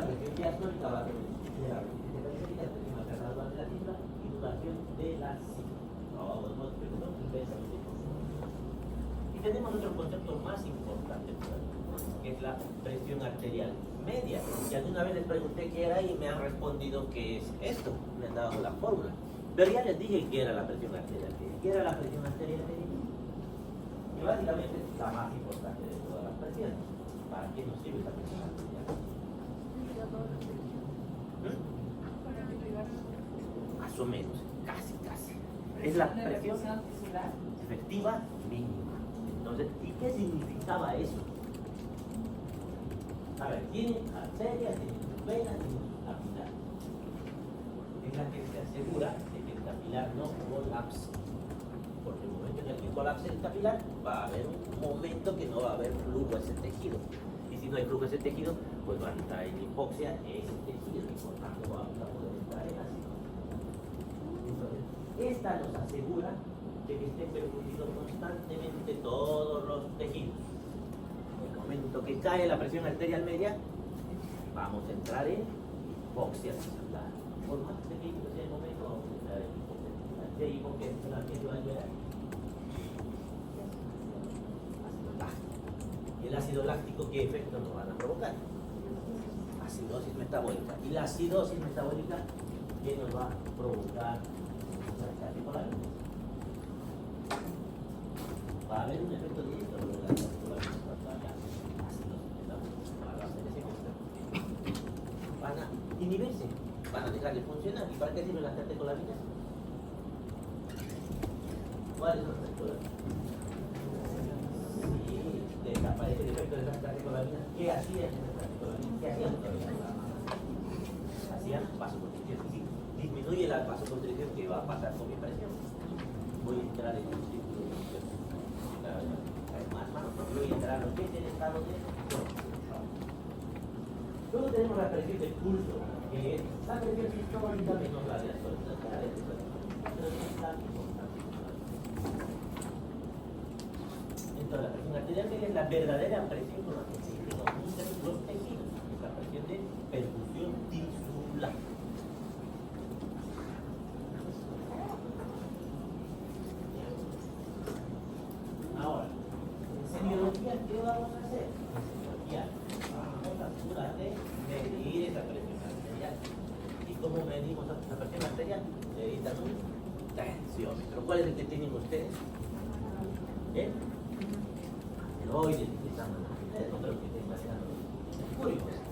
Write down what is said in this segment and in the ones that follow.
la presión diastólica va a ser de la resistencia periférica, la presión alcanzada de la cinta y duración de la cinta. Y tenemos otro concepto más importante, que es la presión arterial media. Y alguna vez les pregunté qué era y me han respondido que es esto, me han dado la fórmula. Pero ya les dije que era la presión arterial media. ¿Qué era la presión arterial media? Que básicamente es la más importante de todas las presiones. ¿Para qué nos sirve esta presión arterial? Más o menos, casi. Es la presión efectiva mínima. Entonces, ¿y qué significaba eso? A ver, tiene arterias, tiene venas, tiene capilar. Es la que se asegura de que el capilar no colapse. Porque el momento en el que colapse el capilar, va a haber un momento que no va a haber flujo a ese tejido. Y si no hay flujo a ese tejido, pues va a entrar en hipoxia ese tejido y por tanto vamos a poder entrar en ácido. Entonces, esta nos asegura de que estén perfundidos constantemente todos los tejidos. En el momento que cae la presión arterial media, vamos a entrar en hipoxia celular. Por más pequeño que sea el momento, vamos a entrar en hipoxia celular. ¿Qué hipoxia celular que va a liberar? Ácido láctico. ¿Y el ácido láctico qué efecto nos van a provocar? Acidosis metabólica. ¿Y la acidosis metabólica qué nos va a provocar? Va a haber un efecto directo sobre las catecolaminas cuando haya ácidos metabólicos. Van a inhibirse, van a dejar de funcionar. ¿Y para qué sirven las catecolaminas? ¿Cuáles son las catecolaminas? Sí, desaparece el efecto de las catecolaminas. ¿Qué hacían esas catecolaminas? ¿Qué hacían todavía? Hacían vasoconstricción. Disminuye la vasoconstricción que va a pasar con mi presión. Voy a entrar en un círculo vicioso. Más manos, porque voy a entrar a lo que es el estado de shock. Luego tenemos la presión del pulso, que es la presión sistólica menos la diastólica. Entonces, la presión arterial media es la verdadera presión con la que se comunican los tejidos. Es la presión de perfusión tisular. Ahora, en semiología, ¿qué vamos a hacer? En semiología, vamos a asegurar de medir esa presión arterial. ¿Y cómo medimos esa presión arterial? Necesitan un tensiómetro. ¿Cuál es el que tienen ustedes? ¿Eh? Hoy utilizamos ustedes, no creo que estén manejando los mercurios.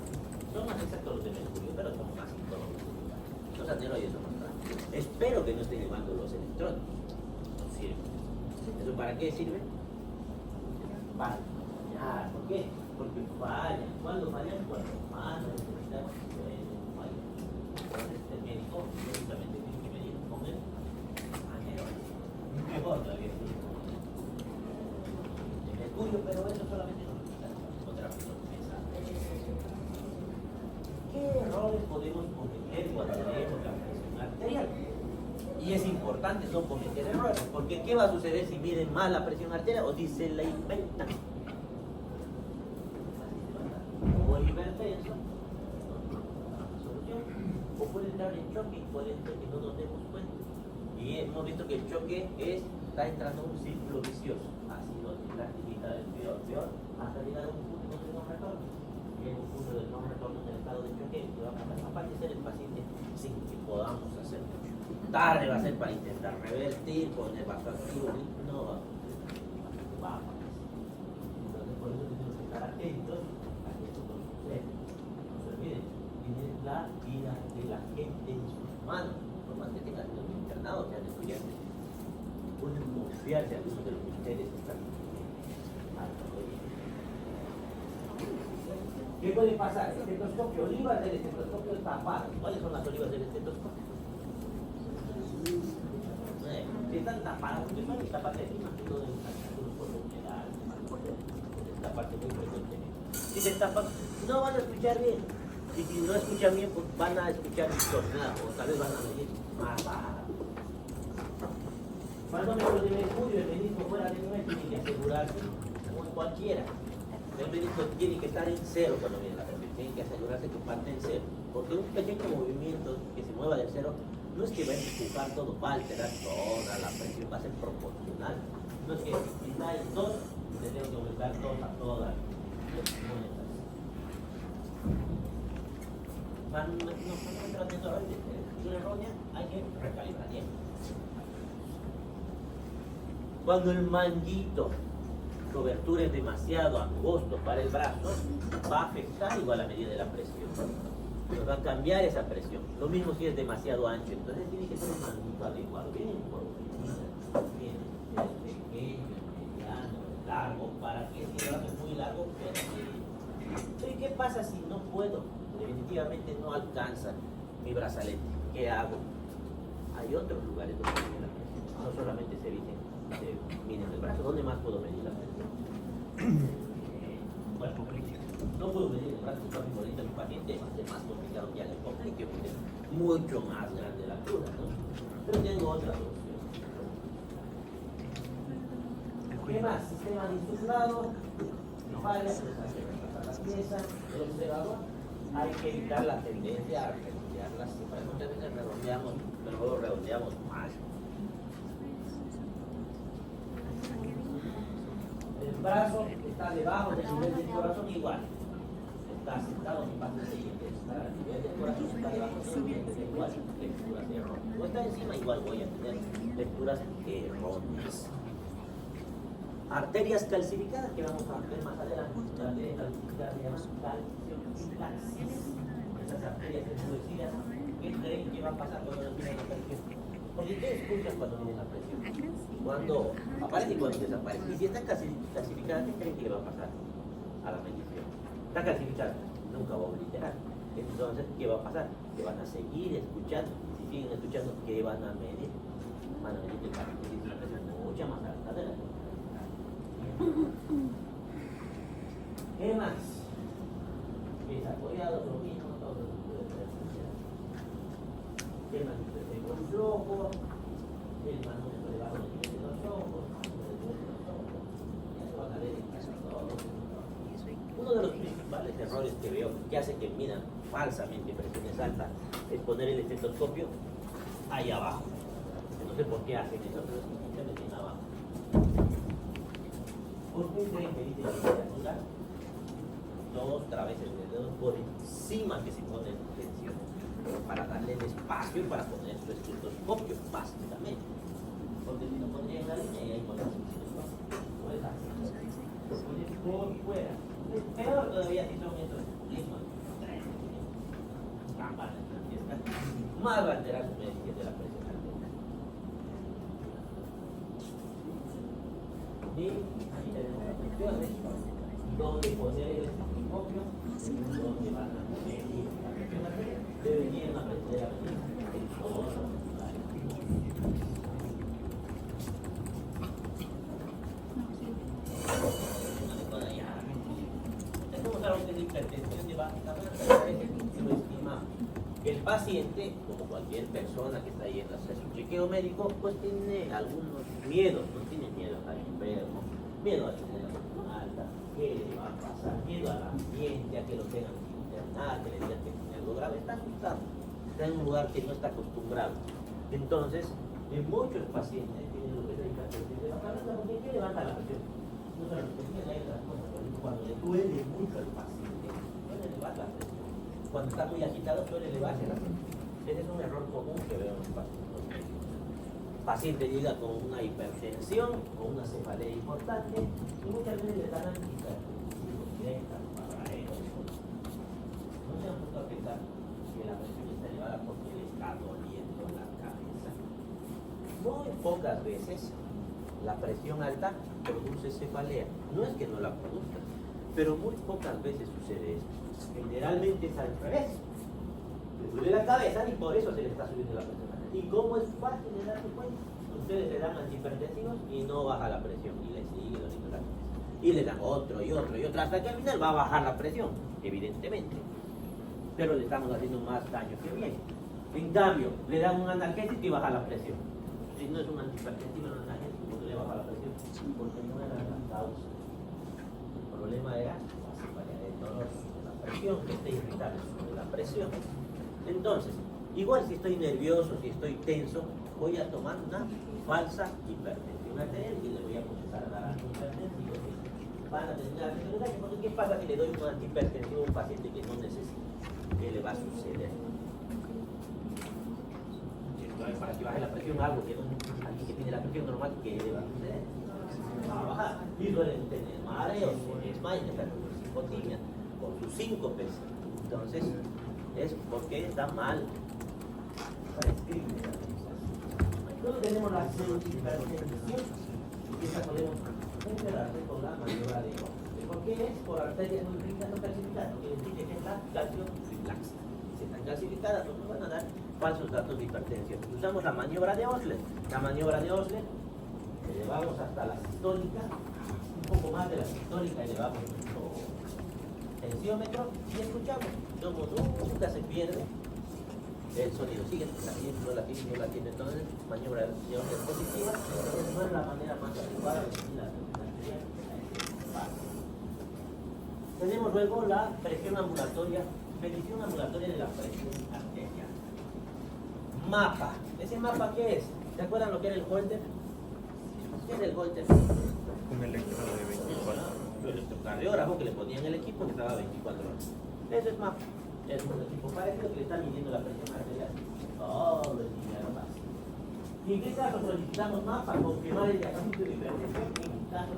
Son más exactos los de mercurio, pero son casi todos los de mercurio. Los aneroides son más grandes. Espero que no estén llevando los electrones. No sirve. ¿Eso para qué sirve? Para fallar. ¿Por qué? Porque fallan. ¿Cuándo fallan? Cuando más necesitamos que fallen. Entonces el médico únicamente tiene que medir con el aneroide. Mejor todavía. Pero eso solamente nos resulta otra sorpresa. ¿Qué errores podemos cometer cuando leemos la presión arterial? Y es importante no cometer errores, porque ¿qué va a suceder si miden mal la presión arterial o si se la inventan? O hipertenso, solución, o puede entrar en choque y puede ser que no nos demos cuenta. Y hemos visto que el choque está entrando en un círculo vicioso. La actividad del peor, hasta llegar a un punto de no retorno. Y en un punto de no retorno en el estado de choque, que va a fallecer el paciente sin que podamos hacer mucho. Tarde va a ser para intentar revertir, poner vasoactivo, no va a fallecer. Entonces, por eso tenemos que estar atentos a que esto no suceda. No se olviden, tienen la vida de la gente en sus manos, por más que tengan los internados, sean estudiantes. Pueden confiarse a algunos de los que ustedes están. ¿Qué puede pasar? El estetoscopio, olivas del estetoscopio tapadas. ¿Cuáles son las olivas del estetoscopio? Si están tapadas, porque son esta parte de encima, que todo algunos por humedad, esta parte muy frecuente. Si se tapan, no van a escuchar bien. Y si no escuchan bien, pues van a escuchar distorsionado, o tal vez van a venir más bajas. Cuando me lo de mercurio, el menisco fuera de 9, tiene que asegurarse, como cualquiera. El médico tiene que estar en cero cuando viene la presión, tiene que asegurarse que parte en cero, porque un pequeño movimiento que se mueva del cero no es que va a empujar todo, va a alterar toda la presión, va a ser proporcional. No es que si está en 2, le tengo que aumentar 2 a todas. No es así. No haciendo una errónea, hay que recalibrar bien. Cuando el manguito, cobertura es demasiado angosto para el brazo, va a afectar igual la medida de la presión. Pero va a cambiar esa presión. Lo mismo si es demasiado ancho, entonces tiene que ser un manguito adecuado. Bien por bien pequeño, mediano, largo, para que si el brazo es muy largo, pueda seguir. ¿Y qué pasa si no puedo? Definitivamente no alcanza mi brazalete. ¿Qué hago? Hay otros lugares donde medir la presión. No solamente se miden el brazo. ¿Dónde más puedo medir la presión? Bueno, no puedo medir el brazo, está muy bonito el paciente, va a ser más complicado ya el complique, porque es mucho más grande la altura, ¿no? Pero tengo otra solución. ¿Qué más? Sistema disuelado, falla, pues hay que repasar la pieza, el observador. Hay que evitar la tendencia a redondear las cifras. Muchas veces redondeamos, pero luego redondeamos mal. El brazo está debajo del nivel del corazón igual. Está sentado mi paciente y está a nivel del corazón, está debajo del nivel igual. Lecturas erróneas. O está encima igual voy a tener lecturas erróneas. Arterias calcificadas que vamos a ver más adelante. Las arterias calcificadas se llaman calcificadas. Esas arterias endurecidas, ¿qué creen que va a pasar cuando nos viene la presión? Porque ¿qué escuchan cuando viene la presión? Cuando aparece y cuando desaparece. Y si está calcificada, ¿qué creen que le va a pasar a la medición? Está calcificada, nunca va a obliterar. Entonces, ¿qué va a pasar? Que van a seguir escuchando. Y si siguen escuchando, ¿qué van a medir? Van a medir que la presión mucha más alta de la que. ¿Qué más? Es apoyado, lo mismo, todo lo que puede ser. ¿Qué más? El flojo, el manubrio debajo del nivel de los ojos, eso van a ver en casi todo. Uno de los principales errores que veo que hace que midan falsamente presiones altas es poner el estetoscopio ahí abajo. No sé por qué hacen eso, pero se meten abajo. ¿Ustedes creen que dice la dos traveses de dedos por encima que se pone en tensión? Para darle el espacio para poner su estetoscopio, básicamente. Porque si no pondría en la línea y ahí ponemos el estetoscopio. No es así. Lo pones por fuera. Es peor todavía si son estos mismos. Campanas, más va a alterar su medición de la presión arterial. Y aquí tenemos las funciones, donde poner el estetoscopio, donde van a medir la presión arterial. Deberían aprender a medir en todos los lugares. Tenemos algo que es hipertensión de básicamente, se lo estimamos. El paciente, como cualquier persona que está yendo a hacer su chequeo médico, pues tiene algunos miedos, no tiene miedo a estar enfermo, miedo a tener la presión alta, qué le va a pasar, miedo al ambiente, a que lo tengan que internar, que le digan que tiene algo grave, está asustado, está en un lugar que no está acostumbrado. Entonces, en muchos pacientes tienen lo que es la hipertensión de la cabeza, porque ¿qué levanta la presión? No solamente hay otras cosas, cuando le duele mucho al paciente, suele elevar la presión. Cuando está muy agitado, suele elevarse la presión. Ese es un error común que veo en los pacientes. El paciente llega con una hipertensión o una cefalea importante y muchas veces le dan antihipertensivos directas para ellos. No se han puesto a pensar que la presión está elevada porque le está doliendo la cabeza. Muy pocas veces la presión alta produce cefalea. No es que no la produzca, pero muy pocas veces sucede esto. Generalmente es al revés. Le duele la cabeza y por eso se le está subiendo la presión. ¿Y cómo es fácil de darse cuenta? Ustedes le dan antihipertensivos y no baja la presión y le sigue doliendo la cabeza. Y le dan otro y otro y otro hasta que al final va a bajar la presión, evidentemente. Pero le estamos haciendo más daño que bien. En cambio, le dan un analgésico y baja la presión. Si no es un antihipertensivo, no le baja la presión, porque no era la causa. El problema era tensión que esté irritable sobre la presión. Entonces, igual si estoy nervioso, si estoy tenso, voy a tomar una falsa hipertensión arterial y le voy a comenzar a dar antihipertensivos que van a tener la antihipertensión. Porque ¿qué pasa si le doy un antihipertensivo a un paciente que no necesita? ¿Qué le va a suceder? Para que baje la presión, algo que alguien que tiene la presión normal, ¿qué le va a suceder? Va a bajar. Y suelen tener mareos, se desmayan, están con psicotimia, con sus síncopes. Entonces, es porque está mal prescrita. Luego tenemos la pseudohipertensión, y esta podemos enterarse con la maniobra de Osler. ¿Por qué es? Por arterias muy ricas no calcificadas, que indica que está calcio laxa. Si están calcificadas, pues nos van a dar falsos datos de hipertensión. Usamos la maniobra de Osler. La maniobra de Osler, elevamos hasta la sistólica, un poco más de la sistólica, elevamos nuestro tensiómetro y escuchamos. Nunca se pierde el sonido. Sigue también, no la tiene. Entonces, maniobra de Osler positiva, entonces no es la manera más adecuada de medir la presión arterial. Tenemos luego la presión ambulatoria, medición ambulatoria de la presión arterial. Mapa. ¿Ese mapa qué es? ¿Se acuerdan lo que era el Holter? ¿Qué es el Holter? Un electrodo de 24. El electrocardiógrafo que le ponían el equipo que estaba 24 horas. Eso es mapa. Es un equipo parecido que le está midiendo la presión arterial. Todo el día no pasa. ¿Y en qué caso solicitamos mapa? Confirmar el diagnóstico de hipertensión. En caso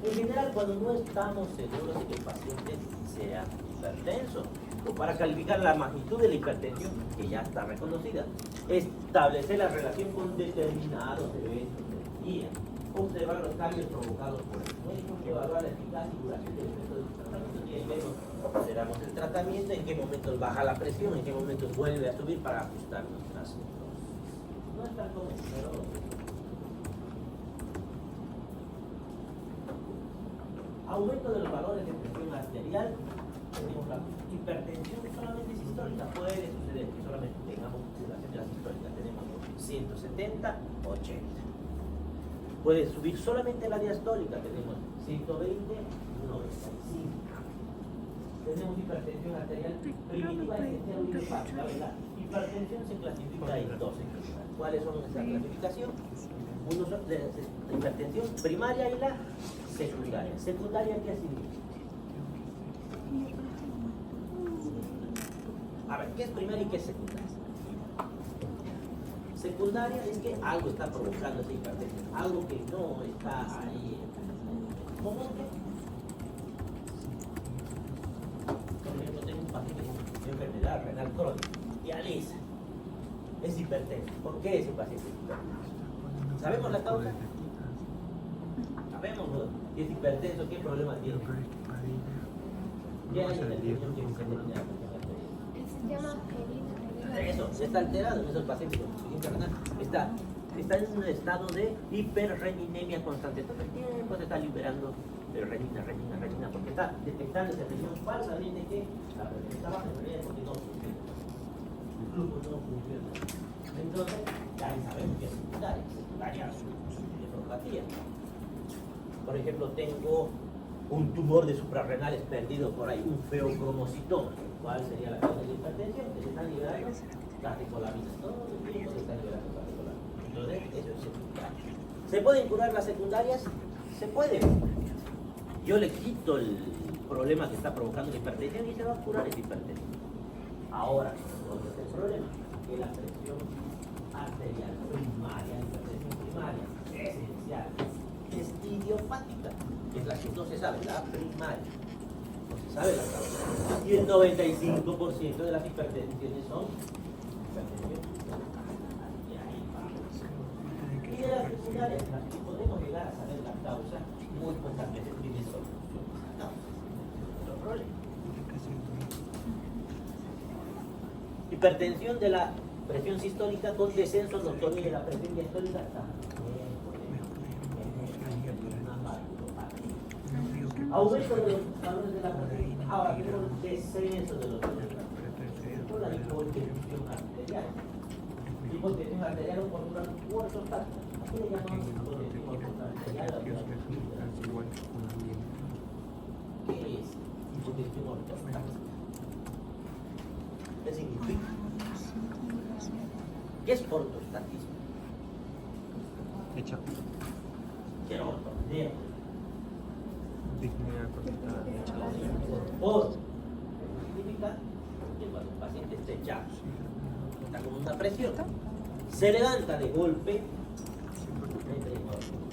en general, cuando no estamos seguros de que el paciente sea hipertenso, o para calificar la magnitud de la hipertensión que ya está reconocida, establecer la relación con determinados eventos del día, observar los cambios provocados por el médico, evaluar la eficacia y duración del efecto del tratamiento, y ahí vemos, consideramos el tratamiento, en qué momentos baja la presión, en qué momentos vuelve a subir para ajustar nuestras dosis. No es tan común, pero aumento de los valores de presión arterial. Tenemos la hipertensión solamente sistólica. Puede suceder que solamente tengamos oscilación de la sistólica. Tenemos 170, 80. Puede subir solamente la diastólica. Tenemos 120, 95. Tenemos hipertensión arterial primitiva, esencial o idiopática. La hipertensión se clasifica en dos. ¿Cuáles son esa clasificación? Uno son de hipertensión primaria y la secundaria. ¿Secundaria qué significa? A ver, ¿qué es primaria y qué es secundaria? Secundaria es que algo está provocando esa hipertensión, algo que no está ahí. ¿Cómo que? Por ejemplo, tengo un paciente con enfermedad renal crónica, diálisis, es hipertenso. ¿Por qué ese paciente es hipertenso? ¿Sabemos la causa? Sabemos, ¿no? Si es hipertenso, ¿qué problema tiene? ¿Qué hay en el riñón que se determina? Eso, está alterado en esos pacientes con insuficiencia renal. Está en un estado de hiperreninemia constante. Todo el tiempo se está liberando renina, porque está detectando ese riñón falsamente que la presión está baja, en realidad porque no funciona. El flujo no funciona. Entonces, ya sabemos que es secundaria nefropatía. Por ejemplo, tengo un tumor de suprarrenales perdido por ahí, un feocromocitoma. ¿Cuál sería la causa de la hipertensión? Que se están liberando catecolaminas. Todo el tiempo se están liberando catecolaminas. Entonces, eso es secundario. ¿Se pueden curar las secundarias? Se puede. Yo le quito el problema que está provocando la hipertensión y se va a curar esa hipertensión. Ahora, ¿cuál es el problema? Que la presión arterial primaria, la hipertensión primaria, esencial, es idiopática, que es la que no se sabe, la primaria. No se sabe la causa. Y el 95% de las hipertensiones son hipertensión. Y ahí vamos. Y de las secundarias, las que podemos llegar a saber la causa, muy pocas veces tienen solución a la causa. Otro problema. Hipertensión de la presión sistólica con descenso notorio de la presión diastólica también. Aumento de los valores de la presión. Ahora tenemos descenso de los valores de la presión por la hipotensión arterial. Hipotensión arterial por una ortostasia. Aquí le llamamos hipotensión arterial. ¿Qué es? utilice un ortostático. ¿Qué significa? ¿Qué es ortostatismo? Hecha. ¿Qué orto? Leo. Dignidad correcta hecha. Por. Significa que cuando el paciente esté echado, está con una presión, se levanta de golpe,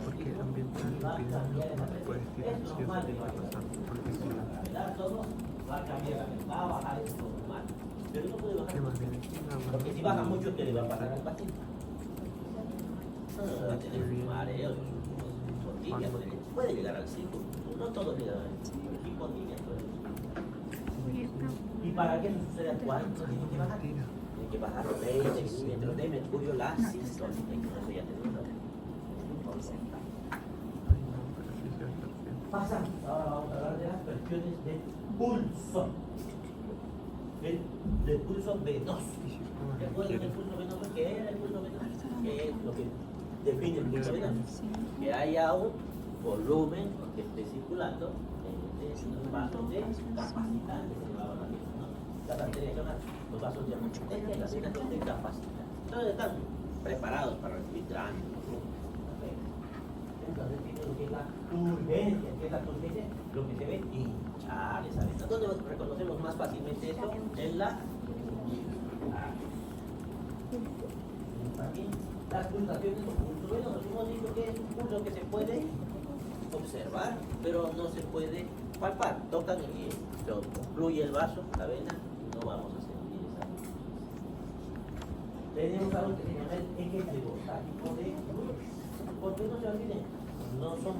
Porque ambiental va a cambiar esa puede presión. Es normal que va a pasar porque cambiar la gravedad, todo, va a cambiar, va a bajar eso normal. Pero no puede bajar. ¿qué más viene? Porque si baja mucho, ¿qué le va a pasar al paciente? Va a tener un mareo, hipotimia, puede llegar al 5, no todos llegan al 5, hipotimia puede llegar. ¿Y para qué eso sucede? ¿Cuánto tiene que bajar? Tiene que bajar 20 milímetros de mercurio la sistólica, y con eso ya tenemos pasamos, ahora vamos a hablar de las presiones del pulso. Del pulso venoso. ¿Recuerdan el pulso venoso? ¿Qué era el pulso venoso? ¿Qué es lo que define el pulso venoso? Que haya un volumen que esté circulando en un vaso de capacidad que se llama la misma, ¿no? Las arterias son los vasos de potencia y las venas son de capacidad. Entonces están preparados para recibir tránsito. Entonces tiene lo que es la turgencia. ¿Qué es la turgencia? Lo que se ve hinchar esa vena. ¿Dónde reconocemos más fácilmente esto? En la también las pulsaciones o pulso venoso. Hemos dicho que es un pulso que se puede observar, pero no se puede palpar. Tocan y se obstruye el vaso, la vena, y no vamos a sentir esa vena. Tenemos algo que se llama el eje trigostático de Bruch. ¿Por qué no se olviden? No son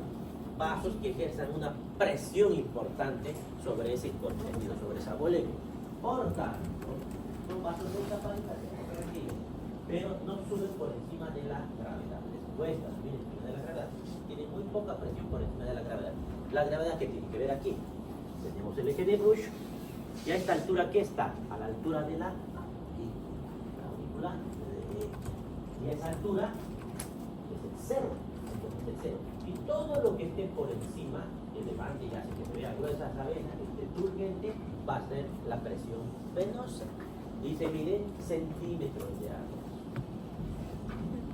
vasos que ejerzan una presión importante sobre ese contenido, sobre esa molécula. Por tanto, son vasos de capacidad, pero no suben por encima de la gravedad. Les cuesta subir encima de la gravedad. Tienen muy poca presión por encima de la gravedad. La gravedad que tiene que ver aquí. Tenemos el eje de Bruch. Y a esta altura, ¿qué está? A la altura de la aurícula. Y a esa altura es el cero. Entonces el cero. Y todo lo que esté por encima, que levante y hace que se vea gruesa esa vena, que esté turgente, va a ser la presión venosa. Y se mide centímetros de agua.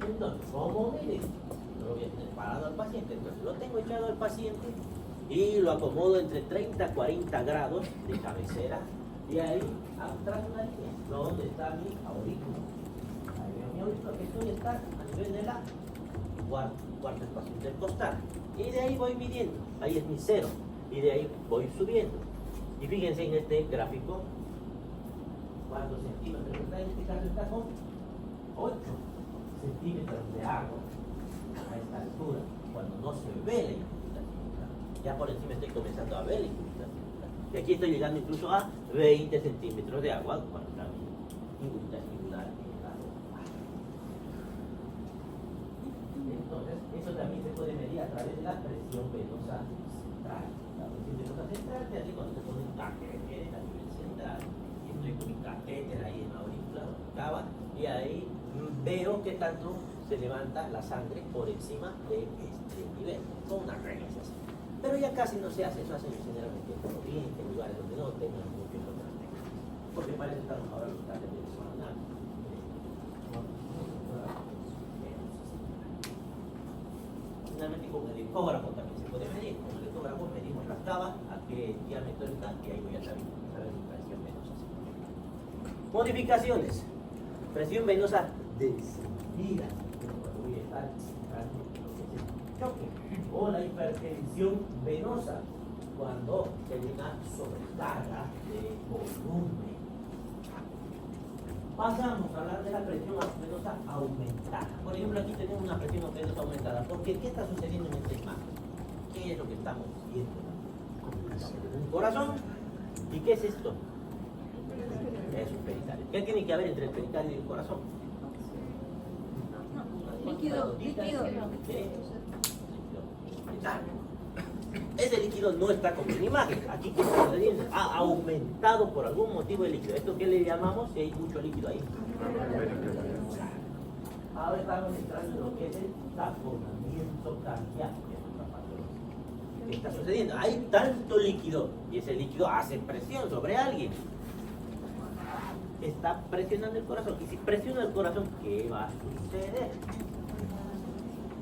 Entonces, ¿cómo mide? No lo voy a tener parado al paciente. Entonces, lo tengo echado al paciente y lo acomodo entre 30 a 40 grados de cabecera. Y ahí trazo una línea. ¿Dónde está mi aurícula? Ahí veo mi aurícula, que esto está a nivel de la cuarto espacio intercostal. Y de ahí voy midiendo. Ahí es mi cero. Y de ahí voy subiendo. Y fíjense en este gráfico. ¿Cuántos centímetros está? En este caso está con 8 centímetros de agua a esta altura, cuando no se ve la incubación. Ya por encima estoy comenzando a ver la incubación. Y aquí estoy llegando incluso a 20 centímetros de agua cuando está mi incubación en el lado bajo. Entonces, eso también se puede medir a través de la presión venosa central. La presión venosa central se hace cuando se pone un catéter a nivel central. Y estoy con mi catéter ahí en la aurícula, acaba, y ahí veo que tanto se levanta la sangre por encima de este nivel, con una regla así. Pero ya casi no se hace, eso hacen generalmente en Oriente, en lugares donde no tengan muchas otras técnicas. Porque para eso estamos ahora los casos de semanal. Finalmente con el ecógrafo también se puede medir. Con el ecógrafo medimos la cava, a qué diámetro está, y ahí voy a saber mi presión venosa. Modificaciones. Presión venosa descendida, cuando voy a estar lo que es el choque, o la hipertensión venosa, cuando se hay una sobrecarga de volumen. Pasamos a hablar de la presión venosa aumentada. Por ejemplo, aquí tenemos una presión venosa aumentada. Porque ¿qué está sucediendo en esta imagen? ¿Qué es lo que estamos viendo? Un corazón. ¿Y qué es esto? Es un pericardio. ¿Qué tiene que haber entre el pericardio y el corazón? Líquido. Ese líquido no está como en imagen. Aquí que está sucediendo, ha aumentado por algún motivo el líquido. ¿Esto qué le llamamos? Si hay mucho líquido ahí. Ahora estamos entrando en lo que es el taponamiento cardíaco, que es otra patología. ¿Qué está sucediendo? Hay tanto líquido y ese líquido hace presión sobre alguien. Está presionando el corazón. Y si presiona el corazón, ¿qué va a suceder?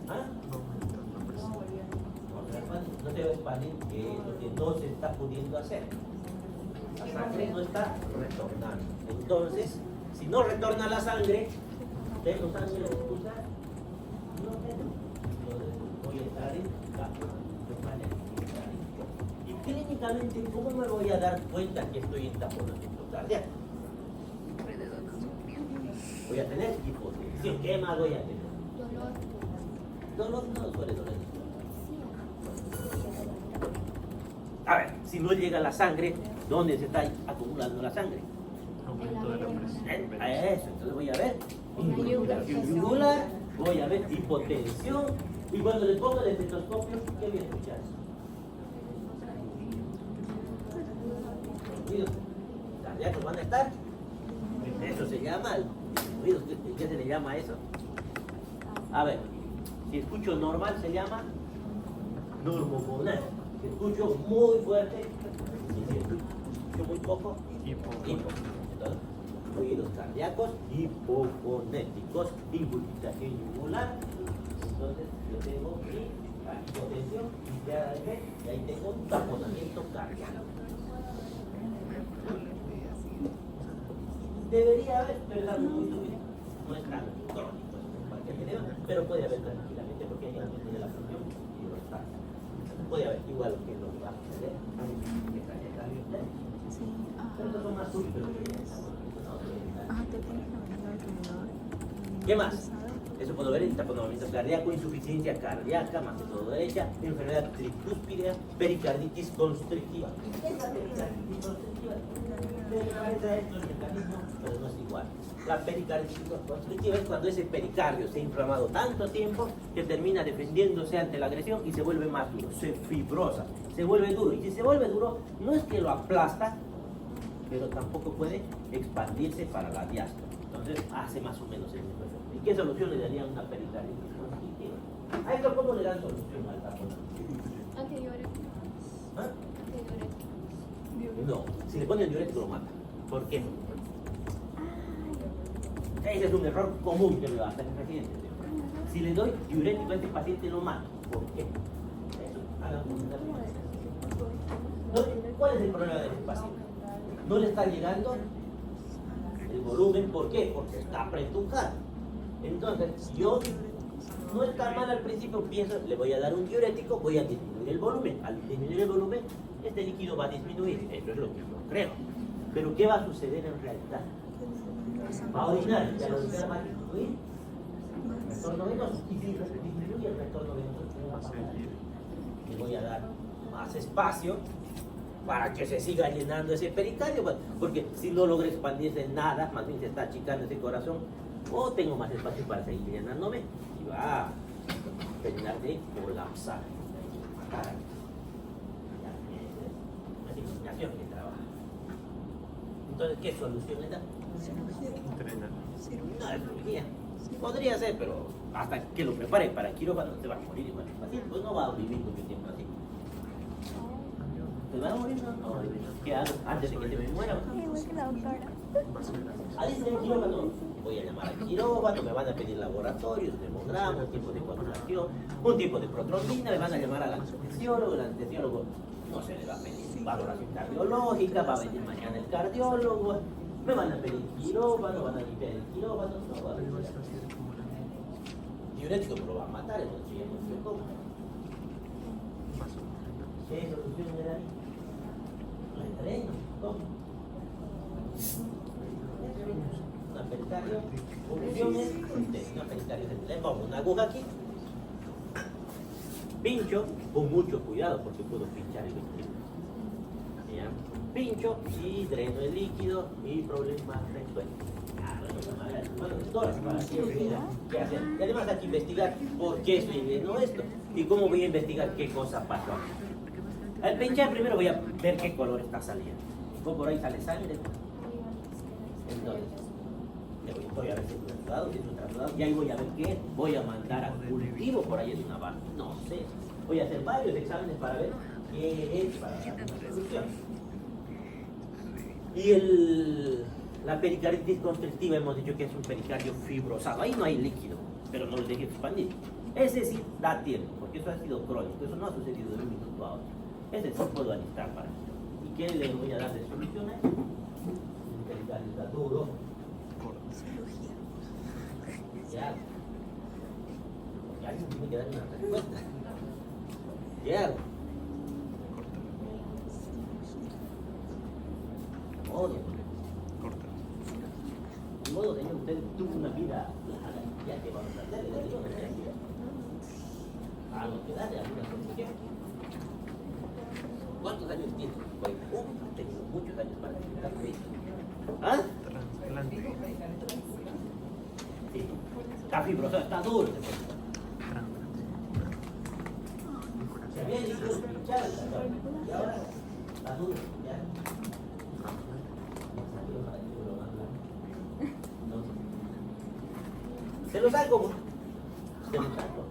¿Ah? No se va a expandir, que es lo que no se está pudiendo hacer. La sangre no está retornando. Entonces, si no retorna la sangre, ¿tengo sangre de expulsar? No tengo. Entonces voy a estar en taponamiento. Y clínicamente, ¿cómo me voy a dar cuenta que estoy en taponamiento cardíaco? Voy a tener hipotensión. ¿Qué más voy a tener? Dolor no suele doler. A ver, si no llega la sangre, ¿dónde se está acumulando la sangre? Aumento de la presión. Eso, entonces voy a ver involucración yugular, voy a ver hipotensión, y cuando le pongo el estetoscopio, ¿qué voy a escuchar? Los ruidos cardíacos van a estar. Eso se llama ruidos. ¿Qué se le llama eso? A ver, si escucho normal se llama normofonal. Si escucho muy fuerte, y si escucho muy poco, hipo. Entonces, ruidos cardíacos hipofonéticos, involucración yugular. Entonces, yo tengo mi hipotensión y ahí tengo un taponamiento cardíaco. Debería haber, pero es algo muy súbito. No es tan crónico, cualquier edema, pero puede haber tranquilamente porque hay aumento de la presión y no está. Puede haber igual que lo va a suceder. Sí. Pero estos son más súbitos. Te tienes que venir al comedor. ¿Qué más? Eso puedo ver en taponamiento cardíaco, insuficiencia cardíaca, más que todo derecha, enfermedad tricúspide, pericarditis constrictiva. Esa pericarditis constrictiva realiza estos mecanismos, pero no es igual. La pericarditis constrictiva es cuando ese pericardio se ha inflamado tanto tiempo que termina defendiéndose ante la agresión y se vuelve más duro, se fibrosa, se vuelve duro. Y si se vuelve duro, no es que lo aplasta, pero tampoco puede expandirse para la diástole. Entonces hace más o menos el mismo efecto. ¿Y qué solución le daría a una pericarditis constrictiva? ¿A esto cómo le dan solución al taponamiento? Antidiurético. ¿Ah? Antidiurético. No, si le ponen diurético lo mata. ¿Por qué? Ese es un error común que me va a hacer en residentes. Si le doy diurético a este paciente lo mato. ¿Por qué? Eso, hagan un ¿Cuál es el problema de este paciente? No le está llegando el volumen. ¿Por qué? Porque está apretujado. Entonces, yo no está mal al principio, pienso, le voy a dar un diurético, voy a disminuir el volumen. Al disminuir el volumen, este líquido va a disminuir. Eso es lo que yo creo. Pero ¿qué va a suceder en realidad? Va a orinar, ya lo orinar va a disminuir. Retorno venoso. Y si disminuye el retorno venoso, ¿qué va a pasar? Le voy a dar más espacio para que se siga llenando ese pericardio, porque si no logra expandirse nada, más bien se está achicando ese corazón, o tengo más espacio para seguir llenándome y va a terminar de colapsar. Una circulación que trabaja. Entonces, ¿qué solución le da? Entrenar. No es cirugía. Podría ser, pero hasta que lo prepare para el quirófano se va a morir igual el paciente, pues no va a vivir mucho tiempo así. ¿Se va a morir? No, no, ¿qué hago antes de que se me muera? Igual que la doctora. Ahí está el quirófano. Voy a llamar al quirófano, me van a pedir laboratorios, un hemograma, un tipo de coagulación, un tipo de protrombina, me van a llamar al anestesiólogo, el anestesiólogo no se le va a pedir valoración cardiológica, va a venir mañana el cardiólogo, me van a pedir quirófano, van a limpiar el quirófano, no va a venir. Diurético me lo va a matar, entonces ya no sé cómo. ¿Qué solución le daría? Lo entreno, ¿cómo? Una pericardio, punciones, una pericardio, le pongo una aguja aquí, pincho con mucho cuidado porque puedo pinchar el líquido. ¿Ya? Pincho y dreno el líquido y problema resuelto. ¿Qué hacer? Y además hay que investigar por qué estoy viendo esto y cómo voy a investigar qué cosa pasó aquí. Al pinchar primero voy a ver qué color está saliendo. Por ahí sale sangre. Entonces, voy a ver si es un trasladado, y ahí voy a ver qué voy a mandar a cultivo por ahí en una barra. No sé. Voy a hacer varios exámenes para ver qué es para dar una solución. Y la pericarditis constrictiva hemos dicho que es un pericardio fibrosado. Ahí no hay líquido, pero no lo deje expandir. Ese sí da tiempo, porque eso ha sido crónico. Eso no ha sucedido de un minuto a otro. Ese sí puedo alistar para esto. ¿Y qué le voy a dar de solución a eso? Un pericardio está duro. Ya. Y alguien tiene que dar una respuesta. Ya. Oye, de modo, señor, usted tuvo una vida larga. Ya que vamos a hacer, le digo, no sé. Algo que darle alguna solución. ¿Cuántos años tiene? Pues, ha tenido muchos años para recuperar la vida. ¿Ah? Trasplante. Sí. Está fibroso, está duro. Se había ido escuchar el calor. Y ahora está duro. Ya. Se lo saco. Se lo saco.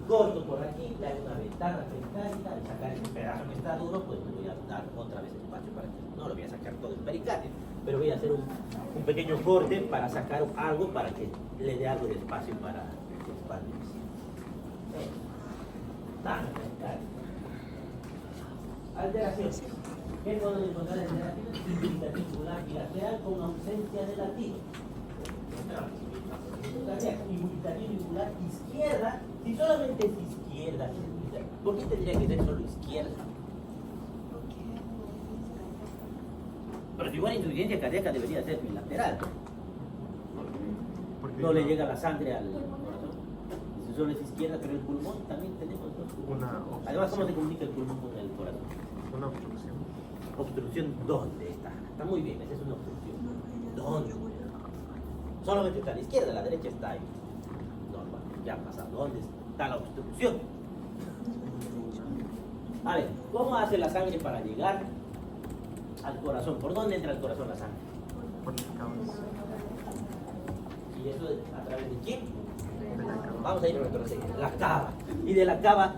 Corto por aquí, le hago una ventana pericárdica y sacar ese pedazo que está duro, pues me voy a dar otra vez espacio para que no lo voy a sacar todo el pericardio, pero voy a hacer un pequeño corte para sacar algo para que le dé algo de espacio para expandirse. Vamos, pericardio. Alteraciones. ¿Qué podemos encontrar en alteraciones? Intravesicular bilateral con ausencia de latido. Inhibitación auricular izquierda, si solamente es izquierda, ¿por qué tendría que ser solo izquierda? Pero si igual insuficiencia cardíaca debería ser bilateral. No le llega la sangre al corazón. Si solo es izquierda, pero el pulmón también tenemos dos pulmones. Además, ¿cómo se comunica el pulmón con el corazón? Una obstrucción. ¿Obstrucción dónde está? Está muy bien, esa es una obstrucción. ¿Dónde? Solamente está a la izquierda, la derecha está ahí. Normal, ya ha pasado. ¿Dónde está la obstrucción? A ver, ¿cómo hace la sangre para llegar al corazón? ¿Por dónde entra el corazón la sangre? Por la cabeza. ¿Y eso a través de quién? De la cabeza. Vamos a ir a retroceder. La cava. Y de la cava,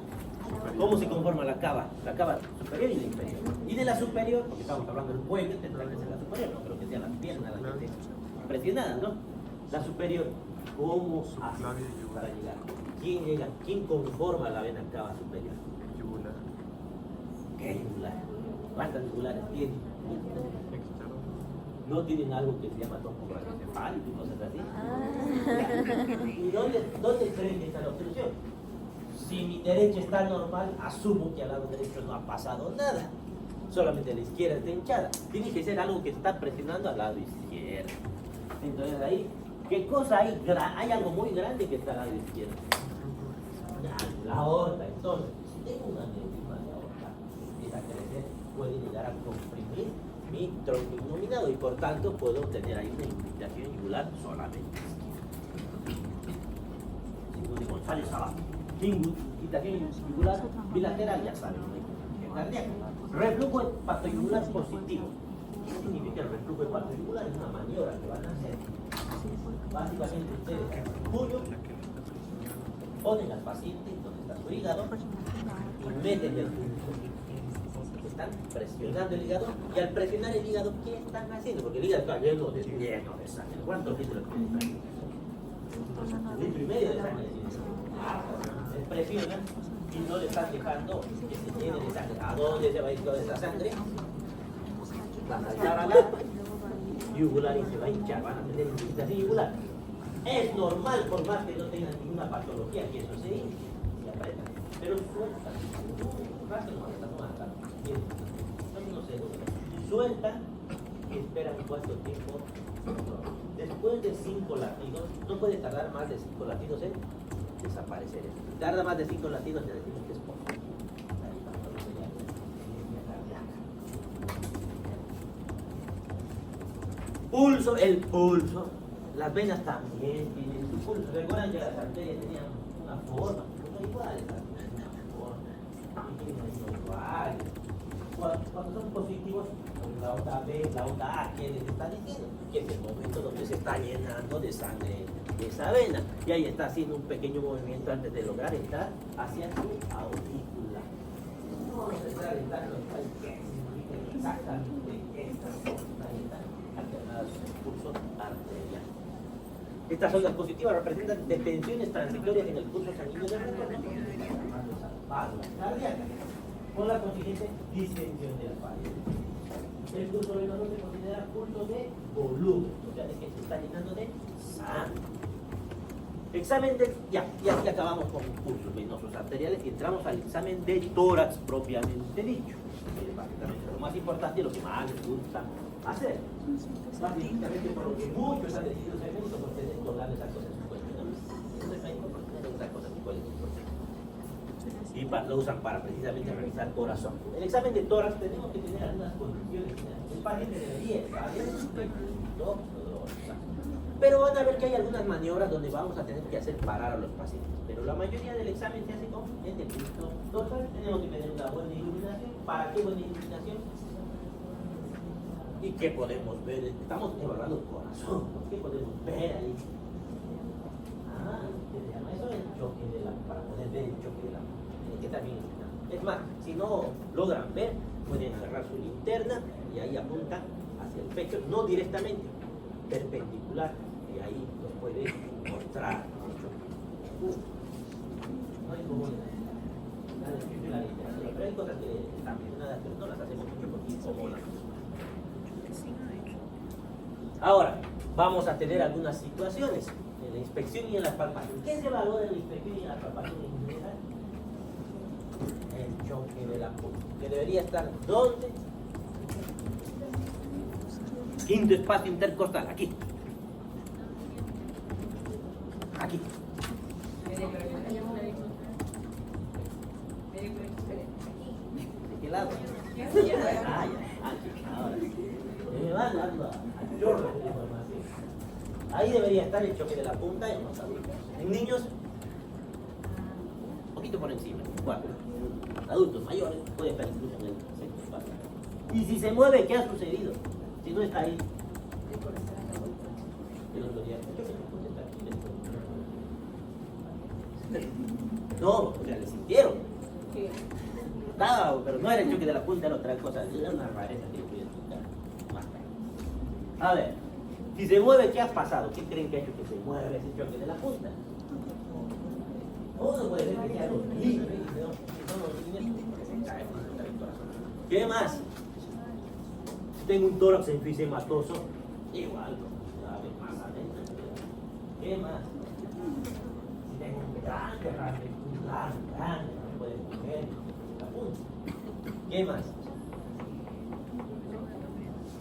¿cómo se conforma la cava? La cava superior y la inferior. Y de la superior, porque estamos hablando del cuello, tendrá que ser la superior, no creo que sea la pierna la que esté presionada, ¿no? La superior, ¿cómo hace para llegar? ¿Quién llega? ¿Quién conforma la vena cava superior? Yugular. ¿Qué yugular? ¿Cuántas yugulares tienen? Externo. ¿No tienen algo que se llama topografía cefálica y cosas así? ¿Y dónde creen que está la obstrucción? Si mi derecha está normal, asumo que al lado derecho no ha pasado nada. Solamente la izquierda está hinchada. Tiene que ser algo que está presionando al lado izquierdo. Entonces ahí, ¿qué cosa hay? Hay algo muy grande que está al lado izquierdo. La aorta, entonces, si tengo una aneurisma de aorta que empieza a crecer, puede llegar a comprimir mi tronco innominado y por tanto puedo obtener ahí una irritación yugular solamente izquierda. González Sabato. Irritación yugular bilateral, ya saben, una irritación cardíaca. Reflujo hepatoyugular positivo. ¿Qué significa el reflujo hepatoyugular? Es una maniobra que van a hacer. Básicamente ustedes hacen un puño, ponen al paciente donde está su hígado y meten el pulso. Están presionando el hígado y al presionar el hígado, ¿qué están haciendo? Porque el hígado está lleno de sangre. ¿Cuántos litros tiene sangre? 1,5 litros de sangre. Se presionan y no le están dejando que se llene de sangre. ¿A dónde se va a ir toda esa sangre? Van a saltar a la yugular y se va a hinchar, van a tener irritación yugular. Es normal, por más que no tengan ninguna patología, que eso se hinche y aprieta. Pero sueltan, unos segundos, sueltan y esperan cuánto tiempo. Después de 5 latidos, no puede tardar más de 5 latidos en desaparecer. Si tarda más de 5 latidos, ya decimos que es poco. Pulso, el pulso. Las venas también tienen su pulso. Recuerdan que las arterias tenían una forma, no iguales. Una forma. Y tienen iguales. Cuando son positivos, pues la onda B, la onda A, ¿qué les está diciendo? Que es el momento donde se está llenando de sangre esa vena. Y ahí está haciendo un pequeño movimiento antes de lograr entrar hacia su aurícula. No vamos a entrar en tanto qué significa exactamente esta zona, alternadas en curso arterial. Estas ondas positivas representan detenciones transitorias en el curso sanguíneo del retorno, llamando a válvulas cardíacas, con la consiguiente distensión de las paredes. El curso venoso se considera curso de volumen, o sea, de que se está llenando de sangre. Examen de... Ya acabamos con cursos venosos arteriales y entramos al examen de tórax propiamente dicho. Lo más importante y lo que más les gusta hacer. Básicamente por lo que muchos han decidido ser médicos, porque es lograr esas cosas en su cuerpo. No es médico porque tienen esas cosas en su cuerpo. Y lo usan para precisamente revisar corazón. El examen de tórax tenemos que tener algunas condiciones. El paciente debería estar bien, pero van a ver que hay algunas maniobras donde vamos a tener que hacer parar a los pacientes. Pero la mayoría del examen se hace con el punto dorsal. Tenemos que tener una buena iluminación. ¿Para qué buena iluminación? ¿Y qué podemos ver? Estamos evaluando el corazón. ¿Qué podemos ver ahí? Se llama eso el choque de la... Para poder ver el choque de la... que está bien iluminado. Es más, si no logran ver, pueden agarrar su linterna y ahí apuntan hacia el pecho, no directamente, perpendicular, y ahí lo puede mostrar. No hay como la descripción de la literatura, pero hay cosas que están mencionadas, pero no las hacemos mucho porque incomodan. Ahora, vamos a tener algunas situaciones en la inspección y en la palpación. ¿Qué se evalúa en la inspección y en la palpación en general? El choque de la punta, que debería estar ¿dónde? Quinto espacio intercostal, aquí. Aquí. ¿De qué lado? Ah, ya, aquí, ahora. Me va dando al chorro de información. Ahí debería estar el choque de la punta en los adultos. En niños, un poquito por encima, 4. Adultos mayores, puede estar incluso en el sexto espacio. Y si se mueve, ¿qué ha sucedido? Si no está ahí. El otro día, el choque de la punta está aquí. No, o sea, le sintieron. Estaba, pero no era el choque de la punta, era otra cosa. Era una rareza que yo podía explicar. A ver, si se mueve, ¿qué ha pasado? ¿Qué creen que ha hecho que se mueva ese choque de la punta? Uno puede ser que sea los líneas, ¿qué más? Si tengo un tórax enfisematoso, igual, más adentro. ¿Qué más? Si tengo un gran derrame, grande, no puede mover la punta. ¿Qué más?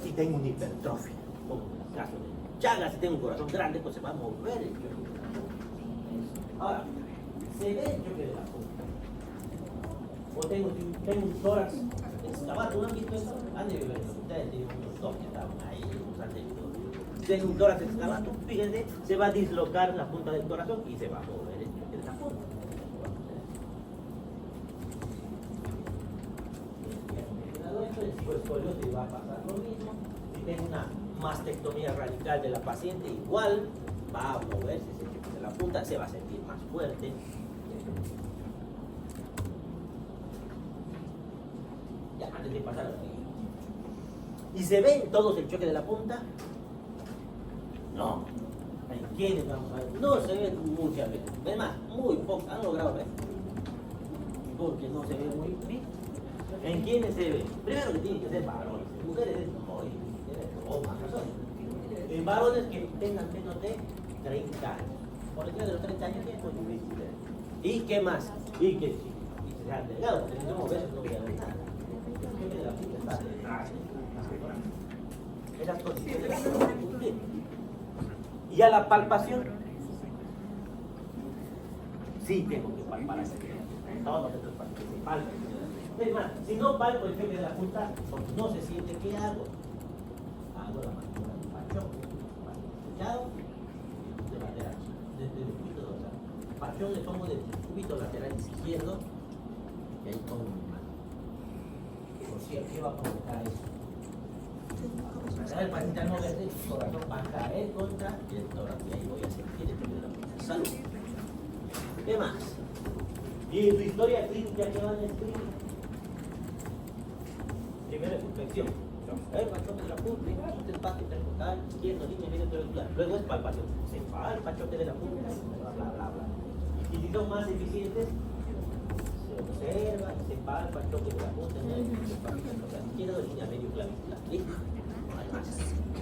Si tengo una hipertrofia, como en el caso de Chagas, si tengo un corazón grande, pues se va a mover el choque de la punta. Ahora, se ve el choque de la punta. O tengo un tórax excavado, ¿no han visto eso? Han de ver, ustedes tienen unos dos que estaban ahí, unos si tengo un tórax excavado, fíjense, se va a dislocar la punta del corazón y se va a mover el choque de la punta. El escoliosis va a pasar lo mismo. Si tengo una mastectomía radical de la paciente, igual va a moverse ese choque de la punta, se va a sentir más fuerte. Ya, antes de pasar a lo siguiente. ¿Y se ven todos el choque de la punta? No. ¿En quiénes vamos a ver? No se ven muchas veces. Además, muy pocos han logrado ver. Porque no se ve muy bien. ¿En quiénes se ve? Primero que tienen que ser varones. Mujeres es muy más razones. En varones que tengan menos de 30 años. Por encima de los 30 años es muy difícil. ¿Y qué más? Y que si sean delgados, porque si no moverse no voy a ver nada. El choque de la punta está detrás. Esas condiciones las tenemos que cumplir. Y a la palpación, sí tengo que palpar a ese todos estos pacientes se palpan. Es más, si no palpo el choque de la punta, porque no se siente, ¿qué hago? Hago la maniobra de pachón. ¿Escuchado? De lateral, desde el cúbito dorsal. Pachón le pongo desde el cúbito lateral izquierdo y ahí pongo mi mano. ¿qué va a provocar eso? El paciente al moverse, su corazón va a caer contra el tórax y ahí voy a sentir el peligro de la punta. Salud. ¿Qué más? Y en su historia clínica, ¿qué van a escribir? Primero es infección. Choque de la punta, espacio intercostal, izquierdo, línea medio auricular. Luego es palpación. Se palpa, choque de la punta, bla, bla, bla, bla. Y si son más eficientes, se observa, se palpa, choque de la punta, izquierdo, línea medio clavicular. ¿Listo? No hay más.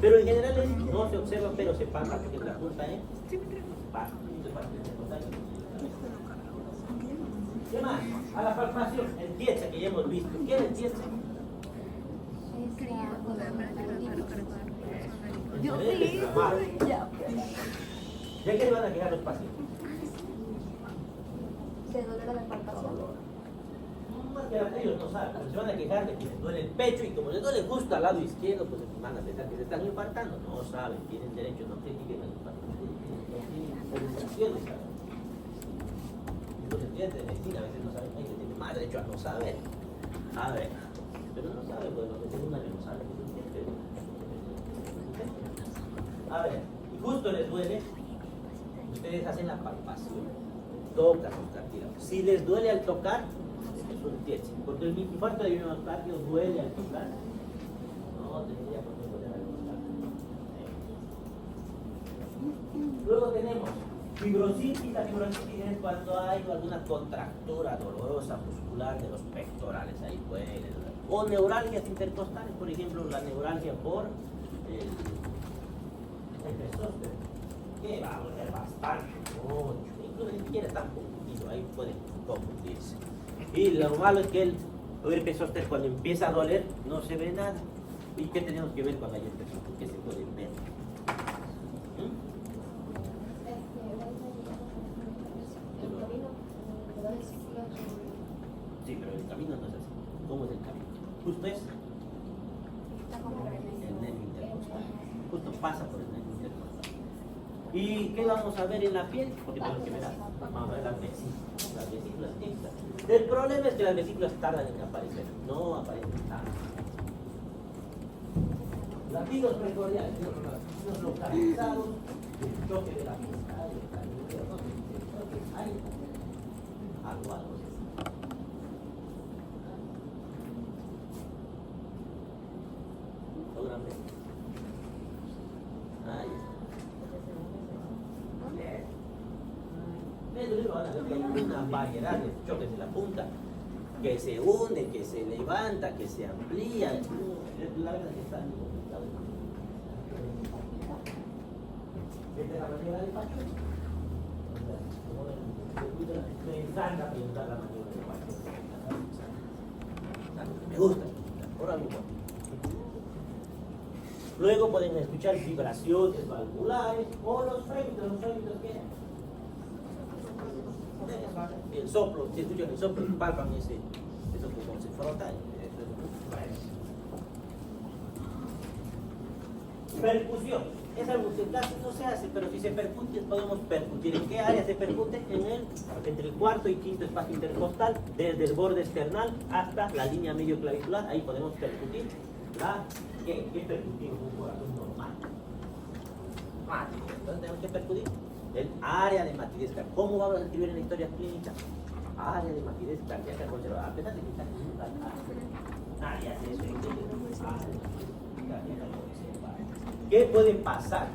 Pero en general no se observa, pero se palpa, choque de la punta, ¿Qué más? A la palpación, el tiesa que ya hemos visto. ¿Qué es el tiesa? Yo sí. ¿De qué le van a quedar los pacientes? ¿Se duele la palpación? Más que ellos no saben, pero se van a quejar de que les duele el pecho y como les duele justo al lado izquierdo, pues van a pensar que se están infartando. No saben, tienen derecho, no critiquen al infarto. Los estudiantes de medicina a veces no saben, hay que tener más derecho a no saber. A ver, pero no saben, pues los de segunda no saben. A ver, y justo les duele, ustedes hacen la palpación, tocan los cartílagos. Si les duele al tocar, es un tiese, porque el infarto de miocardio duele al tocar. No tendría por qué doler al tocar. Luego tenemos fibrositis. La fibrositis es cuando hay alguna contractura dolorosa muscular de los pectorales, ahí puede doler. O neuralgias intercostales, por ejemplo, la neuralgia por el pesóster, que va a doler bastante, mucho, incluso ni siquiera tan poquito, ahí puede confundirse. Y lo malo es que el pesóster cuando empieza a doler no se ve nada. ¿Y qué tenemos que ver cuando hay el pesóster? ¿Qué se puede ver? Sí, pero el camino no es así. ¿Cómo es el camino? Justo es el nervio intercostal. Justo pasa por el nervio intercostal. ¿Y qué vamos a ver en la piel? Porque tenemos que ver, vamos a ver las vesículas extras. El problema es que las vesículas tardan en aparecer, no aparecen tanto. Latidos precordiales, los localizados, el choque de la pista, algo así. Una variedad de choques de la punta que se hunde, que se levanta, que se amplía. La verdad es que está muy complicado. Esta es la manera de Pacho. Me encanta preguntar la manera de Pacho. Me gusta por algo. Luego pueden escuchar vibraciones valvulares o los fémitos que el soplo, si escuchan el soplo, palpan eso que como se frota. Percusión. Es algo que casi no se hace, pero si se percute, podemos percutir. ¿En qué área se percute? Entre el cuarto y quinto espacio intercostal, desde el borde external hasta la línea medio clavicular. Ahí podemos percutir. ¿Qué percutimos un corazón normal? Entonces tenemos que percutir el área de matidez cardíaca. ¿Cómo vamos a escribir en la historia clínica? Área de matidez cardíaca conservada. A pesar de que está área de eso, ¿qué puede pasar?